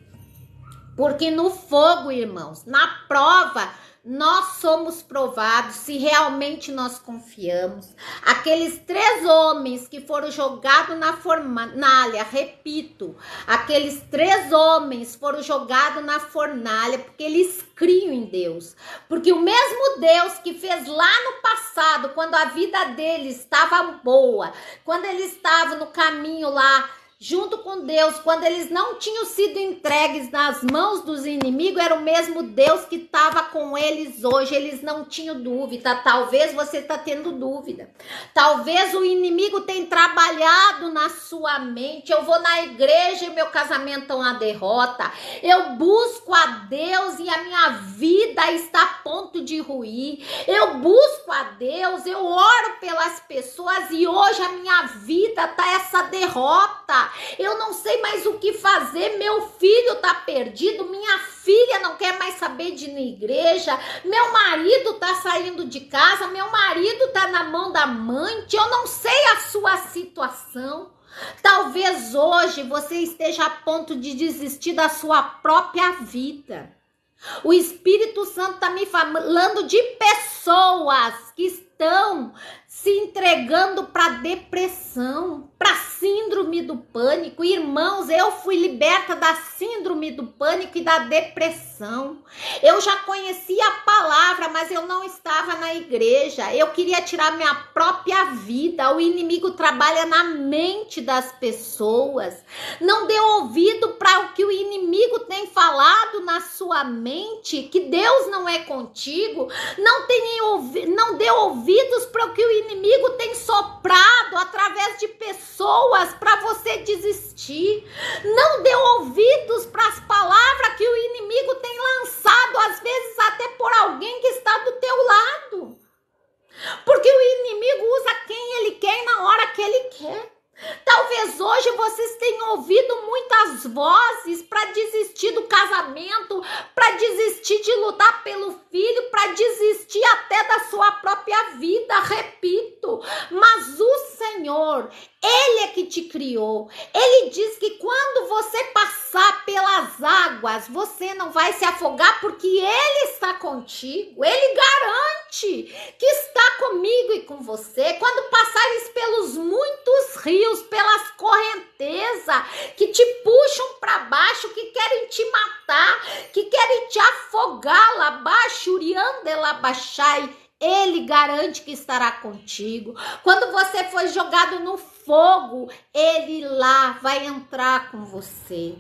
Porque no fogo, irmãos, na prova, nós somos provados se realmente nós confiamos. Aqueles 3 homens que foram jogados na fornalha, repito, aqueles 3 homens foram jogados na fornalha porque eles criam em Deus. Porque o mesmo Deus que fez lá no passado, quando a vida deles estava boa, quando eles estavam no caminho lá, junto com Deus, quando eles não tinham sido entregues nas mãos dos inimigos, era o mesmo Deus que estava com eles hoje. Eles não tinham dúvida. Talvez você está tendo dúvida. Talvez o inimigo tenha trabalhado na sua mente. Eu vou na igreja e meu casamento é uma derrota. Eu busco a Deus e a minha vida está a ponto de ruir. Eu busco a Deus, eu oro pelas pessoas e hoje a minha vida está essa derrota. Eu não sei mais o que fazer, meu filho tá perdido, minha filha não quer mais saber de ir na igreja, meu marido tá saindo de casa, meu marido tá na mão da amante, eu não sei a sua situação. Talvez hoje você esteja a ponto de desistir da sua própria vida. O Espírito Santo está me falando de pessoas que estão se entregando para depressão, para síndrome do pânico. Irmãos, eu fui liberta da síndrome do pânico e da depressão. Eu já conhecia a palavra, mas eu não estava na igreja. Eu queria tirar minha própria vida. O inimigo trabalha na mente das pessoas. Não dê ouvido para o que o inimigo tem falado na sua mente, que Deus não é contigo. Não dê ouvidos para o que o inimigo tem soprado através de pessoas para você desistir. Não dê ouvidos para as palavras que o inimigo tem lançado, às vezes até por alguém que está do teu lado. Porque o inimigo usa quem ele quer e na hora que ele quer. Talvez hoje vocês tenham ouvido muitas vozes para desistir do casamento, para desistir de lutar pelo filho, para desistir até da sua própria vida, repito. Mas o Senhor, Ele é que te criou. Ele diz que quando você passar pelas águas, você não vai se afogar porque Ele está contigo. Ele garante que está comigo e com você. Quando passares pelos muitos rios, pelas correntezas que te puxam para baixo, que querem te matar, que querem te afogar lá abaixo, uriande lá baixai, Ele garante que estará contigo. Quando você for jogado no fogo, Ele lá vai entrar com você.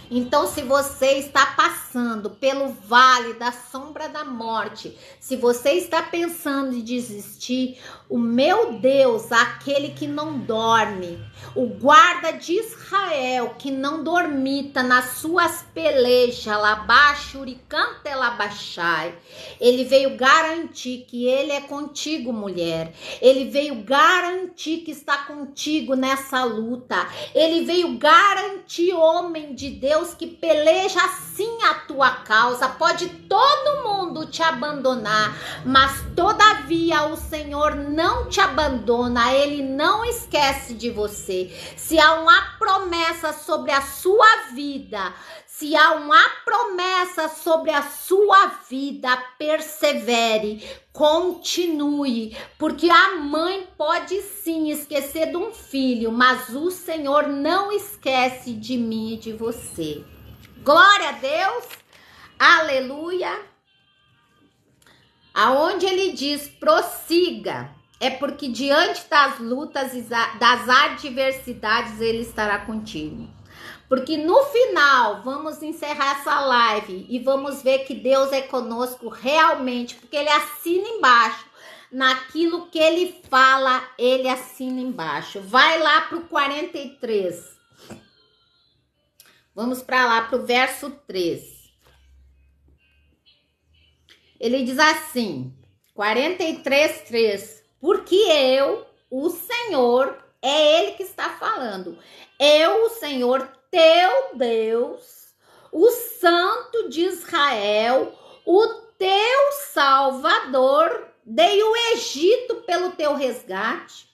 Então, se você está passando pelo vale da sombra da morte, se você está pensando em desistir, o meu Deus, aquele que não dorme, o guarda de Israel, que não dormita nas suas pelejas, labaixo, uricante, labaixai, ele veio garantir que ele é contigo, mulher. Ele veio garantir que está contigo nessa luta. Ele veio garantir, homem de Deus, que peleja sim a tua causa. Pode todo mundo te abandonar, mas todavia o Senhor não te abandona. Ele não esquece de você. Se há uma promessa sobre a sua vida, se há uma promessa sobre a sua vida, persevere, continue, porque a mãe pode sim esquecer de um filho, mas o Senhor não esquece de mim e de você. Glória a Deus. Aleluia. Aonde ele diz prossiga, é porque diante das lutas e das adversidades ele estará contigo. Porque no final, vamos encerrar essa live e vamos ver que Deus é conosco realmente, porque ele assina embaixo. Naquilo que ele fala, ele assina embaixo. Vai lá para o 43. Vamos para lá, para o verso 3. Ele diz assim, 43:3. Porque eu, o Senhor, é ele que está falando. Eu, o Senhor, teu Deus, o Santo de Israel, o teu Salvador, dei o Egito pelo teu resgate.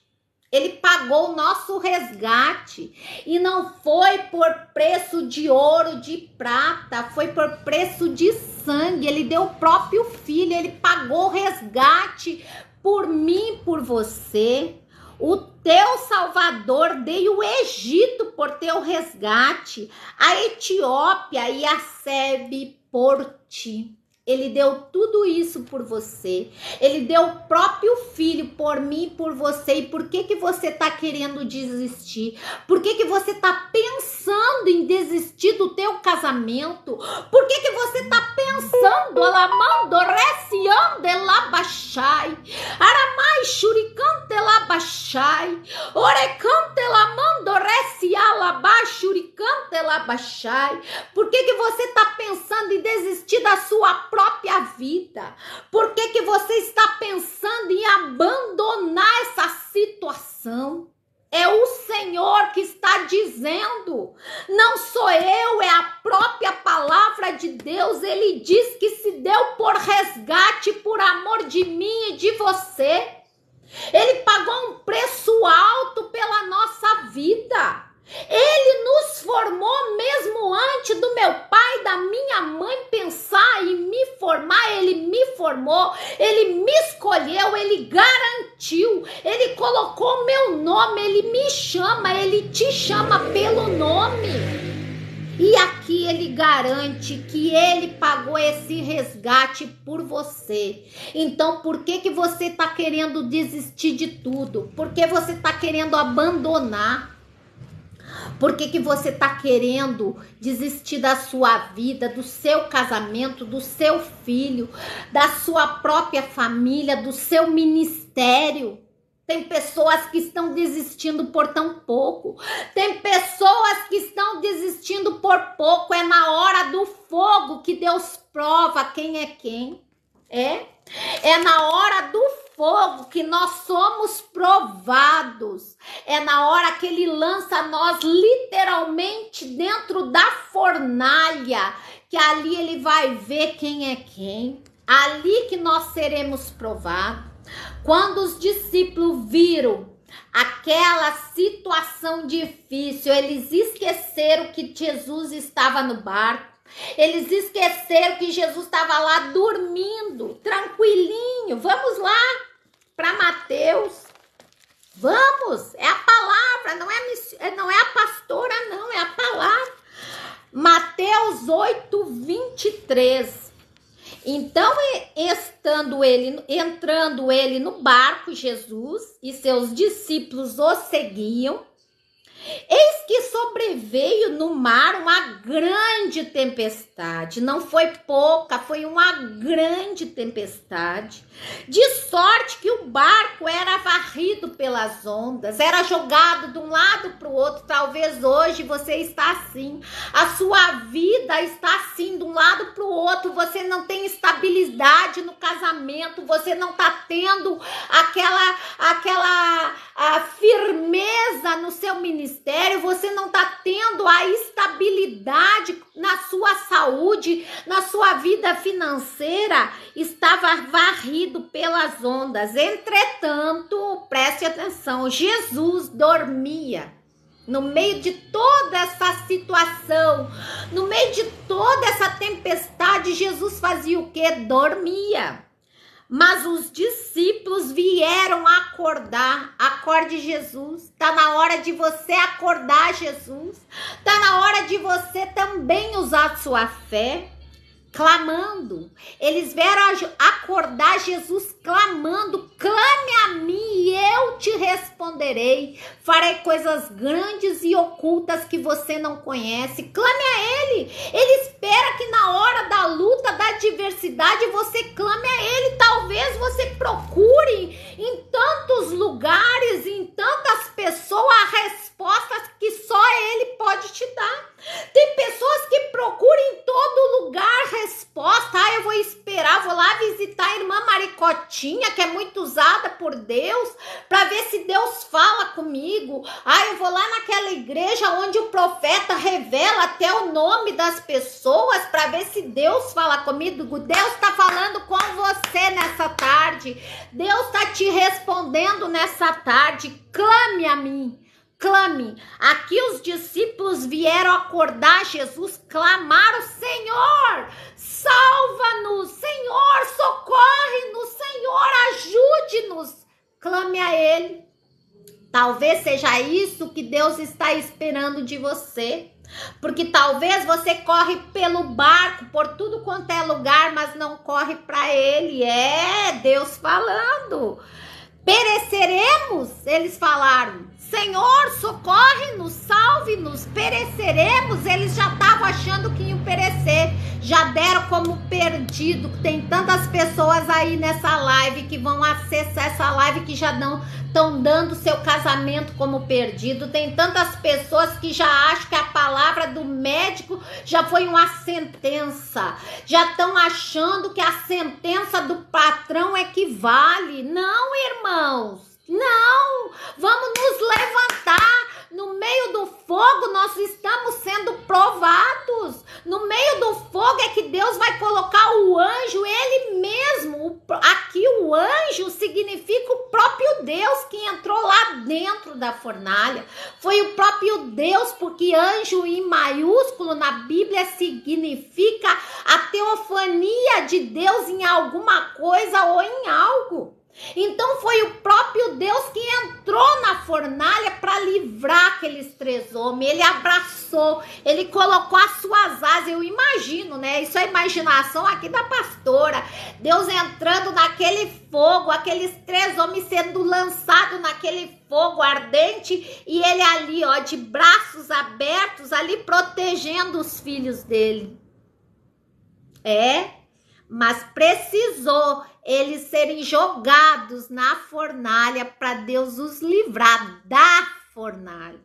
Ele pagou o nosso resgate e não foi por preço de ouro, de prata, foi por preço de sangue. Ele deu o próprio filho, ele pagou o resgate por mim, por você. O teu Salvador dei o Egito por teu resgate, a Etiópia e a Sebe por ti. Ele deu tudo isso por você. Ele deu o próprio filho por mim e por você. E por que você está querendo desistir? Por que você está pensando em desistir do teu casamento? Por que você está pensando alamando reciande labachai, aramai shuricante labachai, orecante lamando recialabachuricante labachai? Por que você está pensando em desistir da sua própria vida? Por que você está pensando em abandonar essa situação? É o Senhor que está dizendo, não sou eu, é a própria palavra de Deus. Ele diz que se deu por resgate, por amor de mim e de você. Ele pagou um preço alto pela nossa vida. Ele nos formou mesmo antes do meu pai, da minha mãe pensar em me formar. Ele me formou, ele me escolheu, ele garantiu, ele colocou meu nome, ele me chama, ele te chama pelo nome. E aqui ele garante que ele pagou esse resgate por você. Então por que você está querendo desistir de tudo? Por que você está querendo abandonar? Por que você está querendo desistir da sua vida, do seu casamento, do seu filho, da sua própria família, do seu ministério? Tem pessoas que estão desistindo por tão pouco. Tem pessoas que estão desistindo por pouco. É na hora do fogo que Deus prova quem é quem. É na hora do fogo que nós somos provados. É na hora que ele lança nós literalmente dentro da fornalha, que ali ele vai ver quem é quem. Ali que nós seremos provados. Quando os discípulos viram aquela situação difícil, eles esqueceram que Jesus estava no barco. Eles esqueceram que Jesus estava lá dormindo, tranquilinho. Vamos lá para Mateus. Vamos, é a palavra, não é a pastora, não, é a palavra. Mateus 8:23. Então, entrando ele no barco, Jesus e seus discípulos o seguiam. Eis que sobreveio no mar uma grande tempestade. Não foi pouca, foi uma grande tempestade. De sorte que o barco era varrido pelas ondas, era jogado de um lado para o outro. Talvez hoje você está assim. A sua vida está assim, de um lado para o outro. Você não tem estabilidade no casamento. Você não está tendo aquela firmeza no seu ministério, você não está tendo a estabilidade na sua saúde, na sua vida financeira, estava varrido pelas ondas. Entretanto, preste atenção, Jesus dormia. No meio de toda essa situação, no meio de toda essa tempestade, Jesus fazia o quê? Dormia. Mas os discípulos vieram acordar. Acorde, Jesus. Está na hora de você acordar, Jesus. Está na hora de você também a sua fé clamando. Eles vieram acordar Jesus clamando: clame a mim e eu te responderei. Farei coisas grandes e ocultas que você não conhece. Clame a Ele. Ele espera que na hora da luta, da adversidade, você clame a Ele. Talvez você procure em tantos lugares, em tantas pessoas, respostas que só Ele pode te dar. Tem pessoas que procuram em todo lugar resposta. Eu vou esperar, vou lá visitar a irmã Maricotinha, que é muito usada por Deus, para ver se Deus fala comigo. Eu vou lá naquela igreja onde o profeta revela até o nome das pessoas, para ver se Deus fala comigo. Deus está falando com você nessa tarde. Deus está te respondendo nessa tarde. Clame a mim. Clame. Aqui os discípulos vieram acordar Jesus, clamaram: Senhor, salva-nos, Senhor, socorre-nos, Senhor, ajude-nos. Clame a Ele. Talvez seja isso que Deus está esperando de você. Porque talvez você corre pelo barco, por tudo quanto é lugar, mas não corre para Ele. É Deus falando. Pereceremos, eles falaram. Senhor, socorre-nos, salve-nos, pereceremos. Eles já estavam achando que iam perecer, já deram como perdido. Tem tantas pessoas aí nessa live que vão acessar essa live que já estão dando seu casamento como perdido. Tem tantas pessoas que já acham que a palavra do médico já foi uma sentença, já estão achando que a sentença do patrão é que vale. Não, irmãos. Não, vamos nos levantar. No meio do fogo nós estamos sendo provados. No meio do fogo é que Deus vai colocar o anjo, Ele mesmo. Aqui o anjo significa o próprio Deus que entrou lá dentro da fornalha. Foi o próprio Deus, porque anjo em maiúsculo na Bíblia significa a teofania de Deus em alguma coisa ou em algo. Então foi o próprio Deus que entrou na fornalha para livrar aqueles 3 homens. Ele abraçou, ele colocou as suas asas. Eu imagino, né? Isso é imaginação aqui da pastora. Deus entrando naquele fogo, aqueles 3 homens sendo lançados naquele fogo ardente e ele ali, de braços abertos, ali protegendo os filhos dele. Mas precisou eles serem jogados na fornalha para Deus os livrar da fornalha.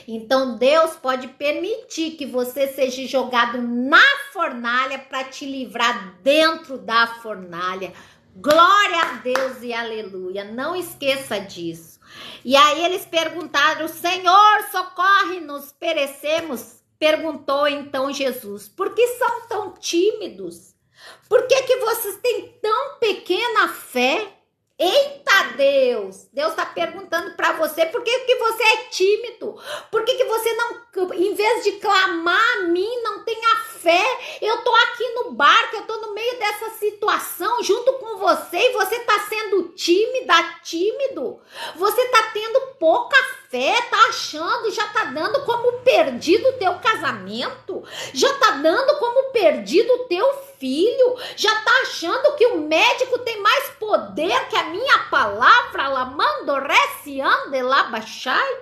Então Deus pode permitir que você seja jogado na fornalha para te livrar dentro da fornalha. Glória a Deus e aleluia. Não esqueça disso. E aí eles perguntaram: Senhor, socorre-nos, perecemos. Perguntou então Jesus: por que são tão tímidos? Por que vocês têm tão pequena fé? Eita Deus! Deus está perguntando para você: por que você é tímido? Por que você não, em vez de clamar a mim, não tem a fé? Eu tô aqui no barco, eu tô no meio dessa situação junto com você e você tá sendo tímido. Você tá tendo pouca fé, tá achando, já tá dando como perdido o teu casamento, já tá dando como perdido o teu filho, já tá achando que o médico tem mais poder que a minha palavra, lamandorece ande labachai.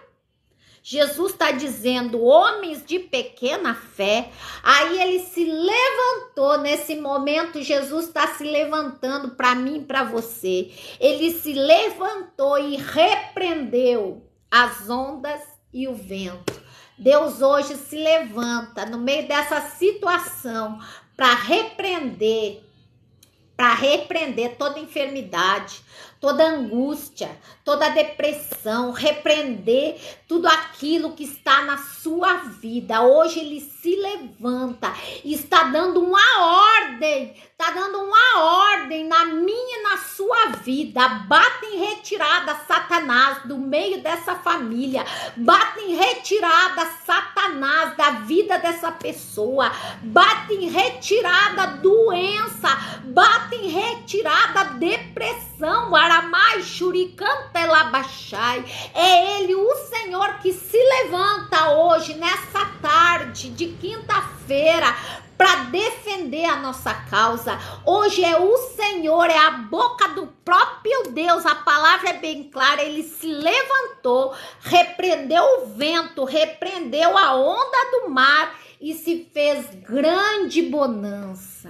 Jesus está dizendo: homens de pequena fé. Aí ele se levantou. Nesse momento Jesus está se levantando para mim e para você. Ele se levantou e repreendeu as ondas e o vento. Deus hoje se levanta no meio dessa situação para repreender toda enfermidade, toda angústia, toda depressão, repreender tudo aquilo que está na sua vida. Hoje ele se levanta e está dando uma ordem na minha e na sua vida. Bata em retirada Satanás do meio dessa família, bata em retirada Satanás da vida dessa pessoa, bata em retirada doença, bata em retirada depressão. direção, Aramai, Shuricantelabachai. É Ele, o Senhor, que se levanta hoje, nessa tarde de quinta-feira, para defender a nossa causa. Hoje é o Senhor, é a boca do próprio Deus, a palavra é bem clara, Ele se levantou, repreendeu o vento, repreendeu a onda do mar e se fez grande bonança.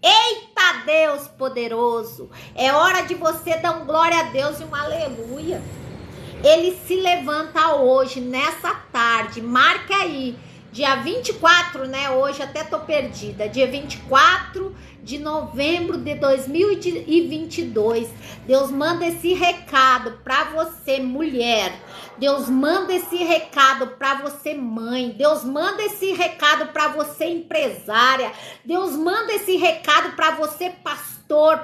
Eita Deus poderoso, é hora de você dar um glória a Deus e um aleluia. Ele se levanta hoje, nessa tarde, marca aí, dia 24, né? Hoje até tô perdida. Dia 24 de novembro de 2022. Deus manda esse recado para você, mulher. Deus manda esse recado para você, mãe. Deus manda esse recado para você, empresária. Deus manda esse recado para você, pastor,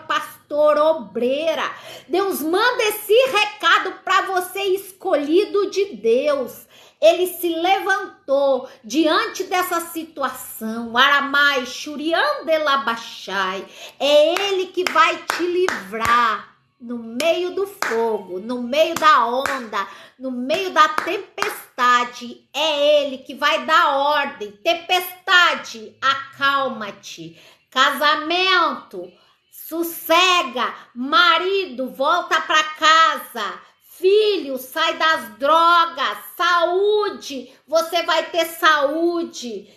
obreira. Deus manda esse recado para você, escolhido de Deus. Ele se levantou diante dessa situação. Aramai, Shuriandelabachai. É Ele que vai te livrar no meio do fogo, no meio da onda, no meio da tempestade. É Ele que vai dar ordem. Tempestade, acalma-te. Casamento, sossega. Marido, volta para casa. Filho, sai das drogas. Saúde, você vai ter saúde.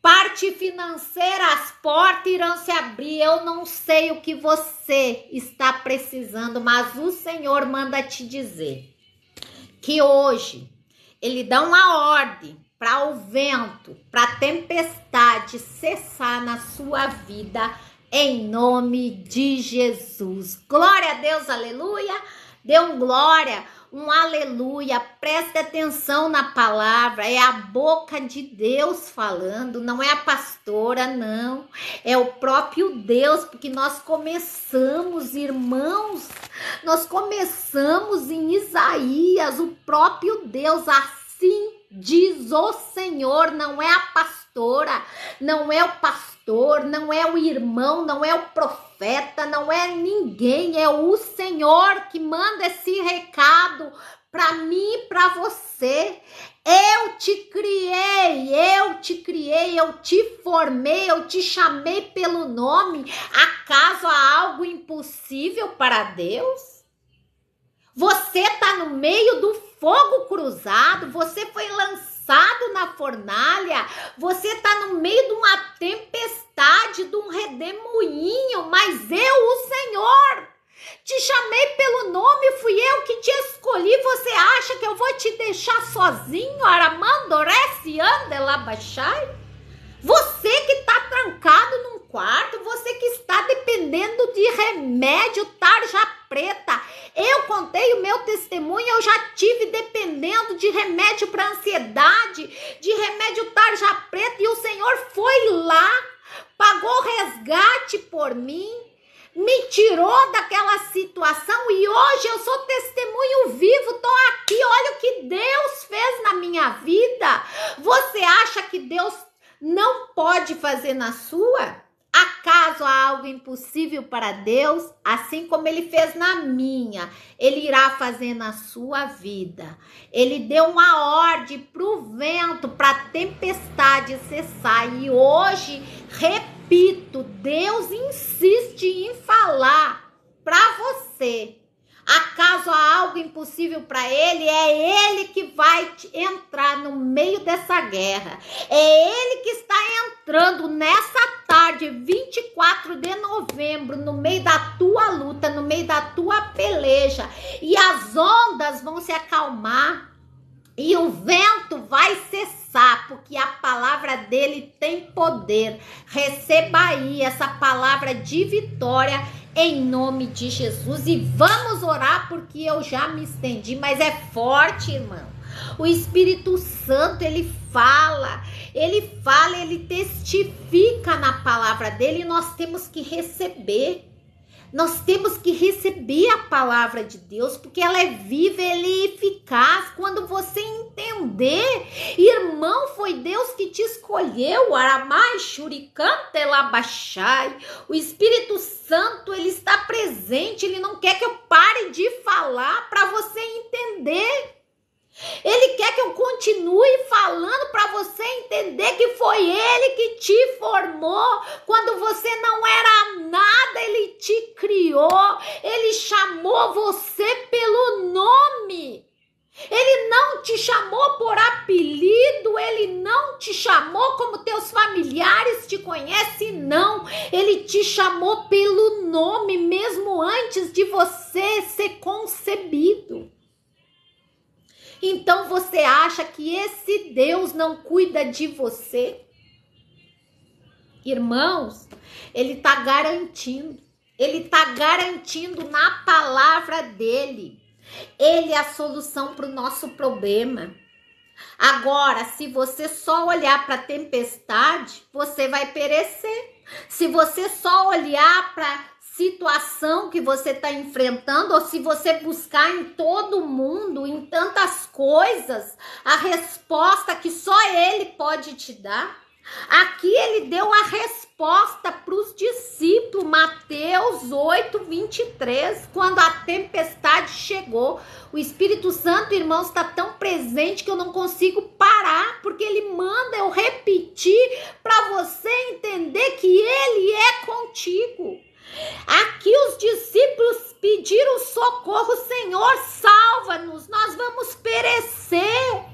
Parte financeira, as portas irão se abrir. Eu não sei o que você está precisando, mas o Senhor manda te dizer que hoje Ele dá uma ordem para o vento, para a tempestade cessar na sua vida, em nome de Jesus. Glória a Deus, aleluia. Dê um glória, um aleluia, preste atenção na palavra, é a boca de Deus falando, não é a pastora, não, é o próprio Deus, porque nós começamos, irmãos, nós começamos em Isaías, o próprio Deus, assim diz o Senhor, não é a pastora, não é o pastor, não é o irmão, não é o profeta, não é ninguém, é o Senhor que manda esse recado para mim e para você. Eu te criei, eu te formei, eu te chamei pelo nome. Acaso há algo impossível para Deus? Você está no meio do fogo cruzado, você foi lançado na fornalha, você está no meio de uma tempestade, de um redemoinho, mas eu, o Senhor, te chamei pelo nome, fui eu que te escolhi. Você acha que eu vou te deixar sozinho? Aramandorece, Andelabachai? Você que está trancado num quarto, você que está dependendo de remédio, tarja preta. Eu contei o meu testemunho, eu já tive dependendo de remédio para ansiedade, de remédio tarja preta, e o Senhor foi lá, pagou resgate por mim, me tirou daquela situação e hoje eu sou testemunho vivo, tô aqui, olha o que Deus fez na minha vida. Você acha que Deus não pode fazer na sua? Acaso há algo impossível para Deus? Assim como Ele fez na minha, Ele irá fazer na sua vida. Ele deu uma ordem para o vento, para a tempestade cessar. E hoje, repito, Deus insiste em falar para você. Acaso há algo impossível para Ele? É Ele que vai entrar no meio dessa guerra. É Ele que está entrando nessa tarde, 24 de novembro, no meio da tua luta, no meio da tua peleja. E as ondas vão se acalmar. E o vento vai cessar, porque a palavra dele tem poder. Receba aí essa palavra de vitória em nome de Jesus. E vamos orar, porque eu já me estendi, mas é forte, irmão. O Espírito Santo, ele fala, ele testifica na palavra dele, e nós temos que receber. Nós temos que receber a palavra de Deus, porque ela é viva, ela é eficaz. Quando você entender, irmão, foi Deus que te escolheu. Aramai, Shuricanta, Elabachai. O Espírito Santo, ele está presente, ele não quer que eu pare de falar para você entender. Ele quer que eu continue falando para você entender que foi ele que te formou. Quando você não era nada, ele te criou. Ele chamou você pelo nome. Ele não te chamou por apelido, ele não te chamou como teus familiares te conhecem, não. Ele te chamou pelo nome, mesmo antes de você ser concebido. Então você acha que esse Deus não cuida de você? Irmãos, ele está garantindo. Ele está garantindo na palavra dele. Ele é a solução para o nosso problema. Agora, se você só olhar para a tempestade, você vai perecer. Se você só olhar para situação que você está enfrentando, ou se você buscar em todo mundo, em tantas coisas, a resposta que só ele pode te dar. Aqui ele deu a resposta para os discípulos, Mateus 8:23, quando a tempestade chegou. O Espírito Santo, irmãos, está tão presente que eu não consigo parar, porque ele manda eu repetir para você entender que ele é contigo. Aqui os discípulos pediram socorro, Senhor, salva-nos, nós vamos perecer.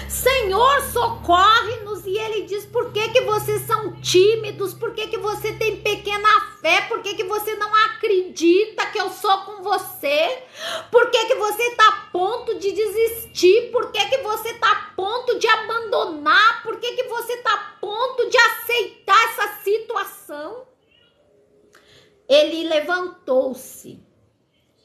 Senhor, socorre-nos. E ele diz, por que vocês são tímidos? Por que você tem pequena fé? Por que você não acredita que eu sou com você? Por que você está a ponto de desistir? Por que você está a ponto de abandonar? Por que você está a ponto de aceitar essa situação? Ele levantou-se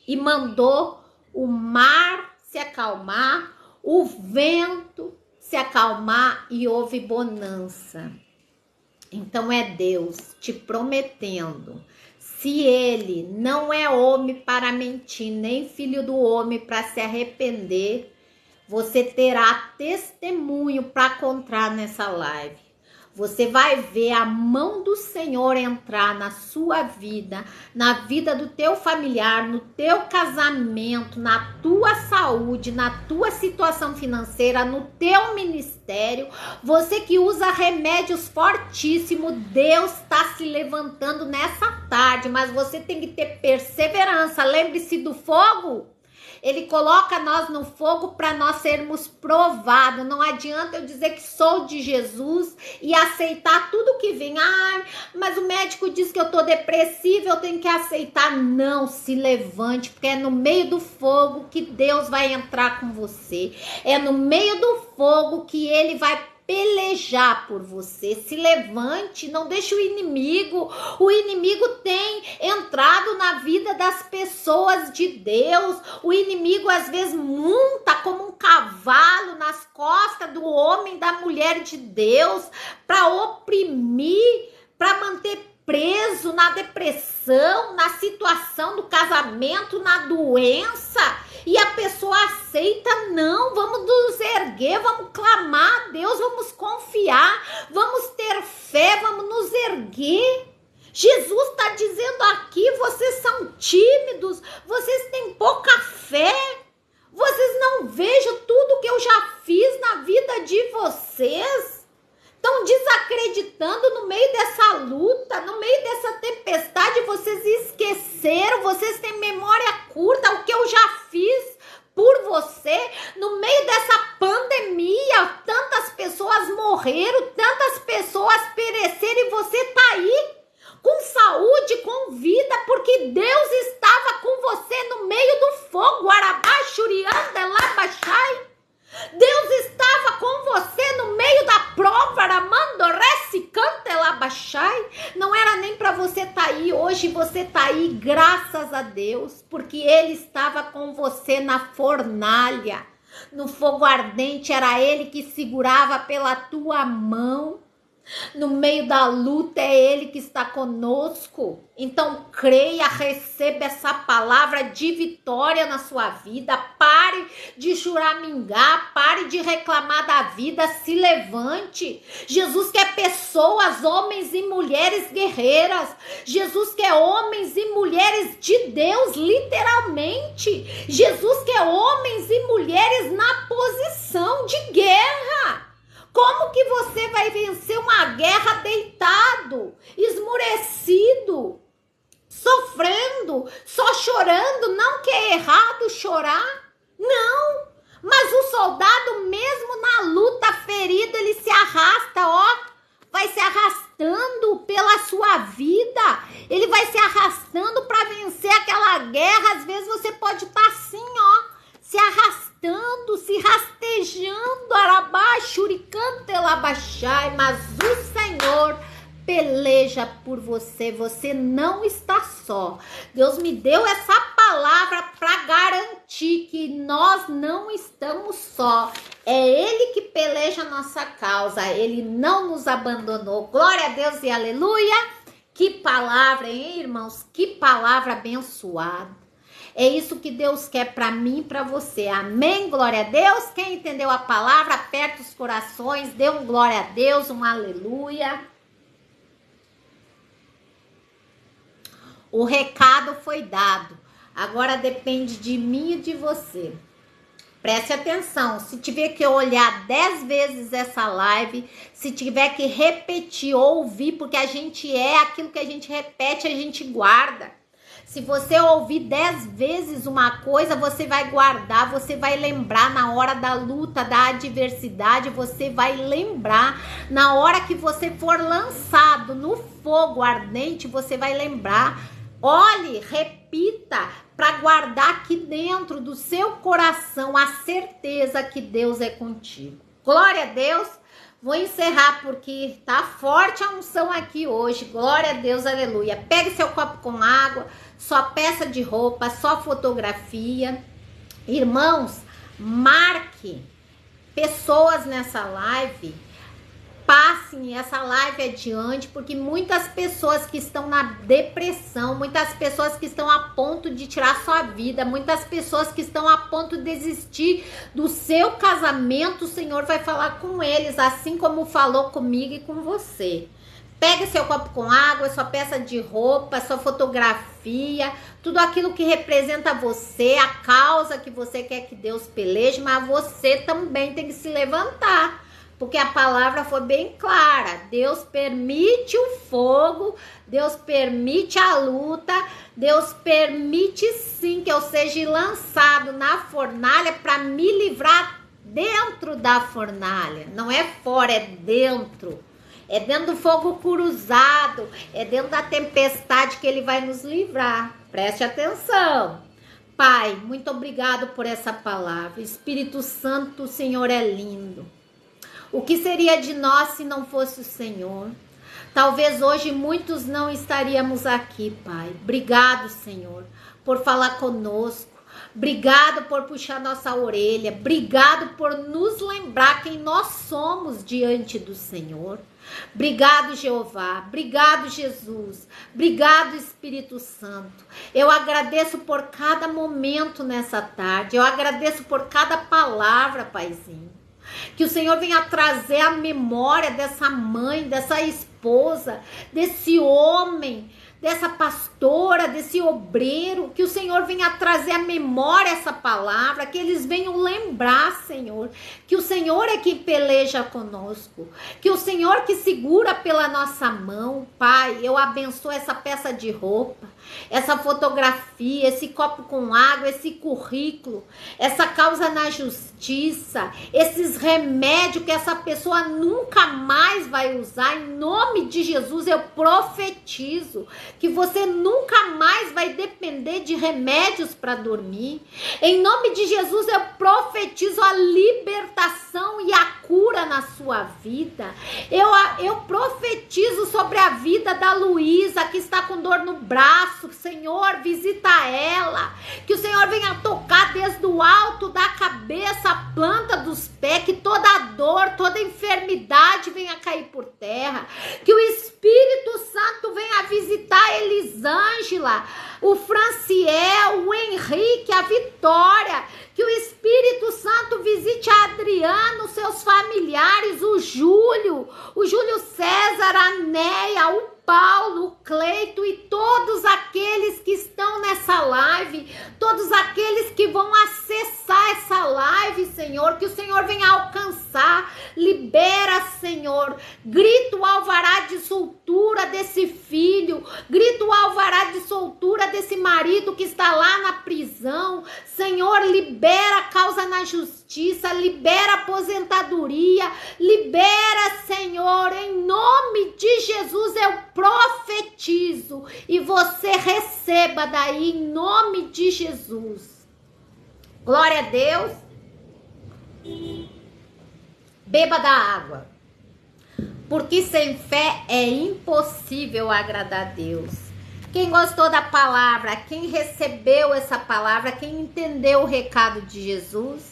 e mandou o mar se acalmar, o vento se acalmar e houve bonança. Então é Deus te prometendo. Se ele não é homem para mentir, nem filho do homem para se arrepender, você terá testemunho para contar nessa live. Você vai ver a mão do Senhor entrar na sua vida, na vida do teu familiar, no teu casamento, na tua saúde, na tua situação financeira, no teu ministério. Você que usa remédios fortíssimos, Deus está se levantando nessa tarde, mas você tem que ter perseverança. Lembre-se do fogo. Ele coloca nós no fogo para nós sermos provados. Não adianta eu dizer que sou de Jesus e aceitar tudo que vem. Ah, mas o médico diz que eu tô depressiva, eu tenho que aceitar. Não, se levante, porque é no meio do fogo que Deus vai entrar com você. É no meio do fogo que ele vai pelejar por você. Se levante, não deixe o inimigo. O inimigo tem entrado na vida das pessoas de Deus. O inimigo às vezes monta como um cavalo nas costas do homem, da mulher de Deus, para oprimir, para manter preso na depressão, na situação do casamento, na doença, e a pessoa aceita. Não, vamos nos erguer, vamos clamar a Deus, vamos confiar, vamos ter fé, vamos nos erguer. Jesus está dizendo aqui, vocês são tímidos, vocês têm pouca fé, vocês não vejam tudo que eu já fiz na vida de vocês. Estão desacreditando no meio dessa luta, no meio dessa tempestade, vocês esqueceram, vocês têm memória curta, o que eu já fiz por você. No meio dessa pandemia, tantas pessoas morreram, tantas pessoas pereceram e você está aí com saúde, com vida, porque Deus estava com você no meio do fogo. Arabaxurianda, labachai. Deus estava com você no meio da prova. Não era nem para você estar aí. Hoje você está aí, graças a Deus, porque Ele estava com você na fornalha, no fogo ardente. Era Ele que segurava pela tua mão. No meio da luta é Ele que está conosco. Então creia, receba essa palavra de vitória na sua vida. Pare de choramingar, pare de reclamar da vida, se levante. Jesus quer pessoas, homens e mulheres guerreiras. Jesus quer homens e mulheres de Deus, literalmente. Jesus quer homens e mulheres na posição de guerra. Como que você vai vencer uma guerra deitado, esmurecido, sofrendo, só chorando? Não que é errado chorar, não. Mas o soldado mesmo na luta ferido, ele se arrasta, ó. Vai se arrastando pela sua vida. Ele vai se arrastando para vencer aquela guerra. Às vezes você pode estar assim, ó, se arrastando, se rastejando, arabaxuricantelabaxai, mas o Senhor peleja por você, você não está só. Deus me deu essa palavra para garantir que nós não estamos só. É Ele que peleja a nossa causa, Ele não nos abandonou. Glória a Deus e aleluia. Que palavra, hein, irmãos? Que palavra abençoada. É isso que Deus quer para mim e para você. Amém? Glória a Deus. Quem entendeu a palavra, aperta os corações, dê um glória a Deus, um aleluia. O recado foi dado. Agora depende de mim e de você. Preste atenção. Se tiver que olhar 10 vezes essa live, se tiver que repetir, ouvir, porque a gente é aquilo que a gente repete, a gente guarda. Se você ouvir 10 vezes uma coisa, você vai guardar, você vai lembrar na hora da luta, da adversidade, você vai lembrar. Na hora que você for lançado no fogo ardente, você vai lembrar. Olhe, repita, para guardar aqui dentro do seu coração a certeza que Deus é contigo. Glória a Deus. Vou encerrar porque tá forte a unção aqui hoje. Glória a Deus, aleluia. Pegue seu copo com água, sua peça de roupa, sua fotografia. Irmãos, marque pessoas nessa live. Passem essa live adiante, porque muitas pessoas que estão na depressão, muitas pessoas que estão a ponto de tirar sua vida, muitas pessoas que estão a ponto de desistir do seu casamento, o Senhor vai falar com eles, assim como falou comigo e com você. Pegue seu copo com água, sua peça de roupa, sua fotografia, tudo aquilo que representa você, a causa que você quer que Deus peleje, mas você também tem que se levantar. Porque a palavra foi bem clara. Deus permite o fogo, Deus permite a luta, Deus permite sim que eu seja lançado na fornalha para me livrar dentro da fornalha. Não é fora, é dentro. É dentro do fogo cruzado, é dentro da tempestade que Ele vai nos livrar. Preste atenção. Pai, muito obrigado por essa palavra. Espírito Santo, o Senhor é lindo. O que seria de nós se não fosse o Senhor? Talvez hoje muitos não estaríamos aqui, Pai. Obrigado, Senhor, por falar conosco. Obrigado por puxar nossa orelha. Obrigado por nos lembrar quem nós somos diante do Senhor. Obrigado, Jeová. Obrigado, Jesus. Obrigado, Espírito Santo. Eu agradeço por cada momento nessa tarde. Eu agradeço por cada palavra, Paizinho. Que o Senhor venha trazer a memória dessa mãe, dessa esposa, desse homem, dessa pastora, desse obreiro, que o Senhor venha trazer à memória essa palavra, que eles venham lembrar, Senhor, que o Senhor é quem peleja conosco, que o Senhor que segura pela nossa mão. Pai, eu abençoo essa peça de roupa, essa fotografia, esse copo com água, esse currículo, essa causa na justiça, esses remédios que essa pessoa nunca mais vai usar. Em nome de Jesus eu profetizo que você nunca mais vai depender de remédios para dormir. Em nome de Jesus eu profetizo a libertação e a cura na sua vida. Eu profetizo sobre a vida da Luísa, que está com dor no braço, Senhor, visita ela, que o Senhor venha tocar desde o alto da cabeça, a planta dos pés, que toda dor, toda enfermidade venha cair por terra, que o Espírito Santo venha visitar a Elisângela, o Franciel, o Henrique, a Vitória, que o Espírito Santo visite a Adriana, os seus familiares, o Júlio César, a Neia, o Paulo, o Cleito e todos aqueles que estão nessa live, todos aqueles que vão acessar essa live, Senhor, que o Senhor venha alcançar, libera, Senhor, grita o alvará de soltura desse filho, grita o alvará de soltura desse marido que está lá na prisão, Senhor, libera a causa na justiça, libera a aposentadoria, libera, Senhor, em nome de Jesus eu profetizo e você receba daí em nome de Jesus. Glória a Deus. Beba da água, porque sem fé é impossível agradar a Deus. Quem gostou da palavra, quem recebeu essa palavra, quem entendeu o recado de Jesus,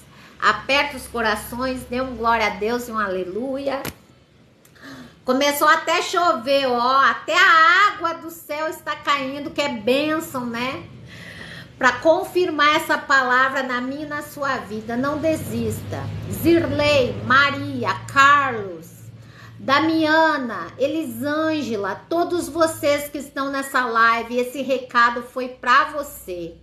aperta os corações, dê um glória a Deus e um aleluia. Começou até a chover, ó, até a água do céu está caindo, que é bênção, né? Para confirmar essa palavra na minha e na sua vida, não desista. Zirlei, Maria, Carlos, Damiana, Elisângela, todos vocês que estão nessa live, esse recado foi para você.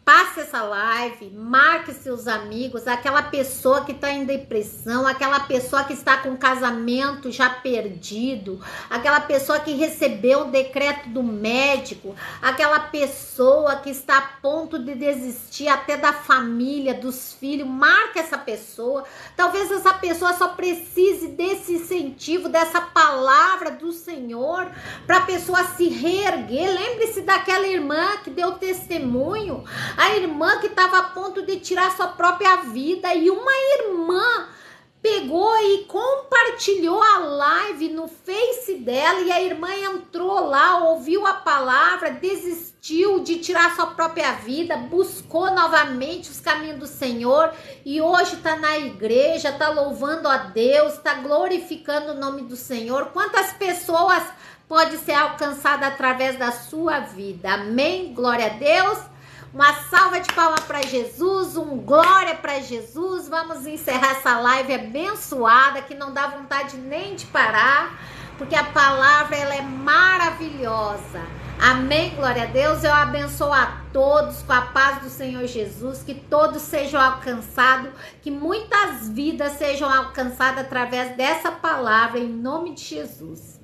Passe essa live, marque seus amigos, aquela pessoa que está em depressão, aquela pessoa que está com casamento já perdido, aquela pessoa que recebeu o decreto do médico, aquela pessoa que está a ponto de desistir até da família, dos filhos, marca essa pessoa. Talvez essa pessoa só precise desse incentivo, dessa palavra do Senhor, para a pessoa se reerguer. Lembre-se daquela irmã que deu testemunho, a irmã que estava a ponto de tirar sua própria vida, e uma irmã pegou e compartilhou a live no Face dela, e a irmã entrou lá, ouviu a palavra, desistiu de tirar sua própria vida, buscou novamente os caminhos do Senhor, e hoje está na igreja, está louvando a Deus, está glorificando o nome do Senhor. Quantas pessoas pode ser alcançada através da sua vida? Amém? Glória a Deus. Uma salva de palmas para Jesus, um glória para Jesus. Vamos encerrar essa live abençoada, que não dá vontade nem de parar, porque a palavra ela é maravilhosa. Amém, glória a Deus. Eu abençoo a todos com a paz do Senhor Jesus, que todos sejam alcançados, que muitas vidas sejam alcançadas através dessa palavra, em nome de Jesus.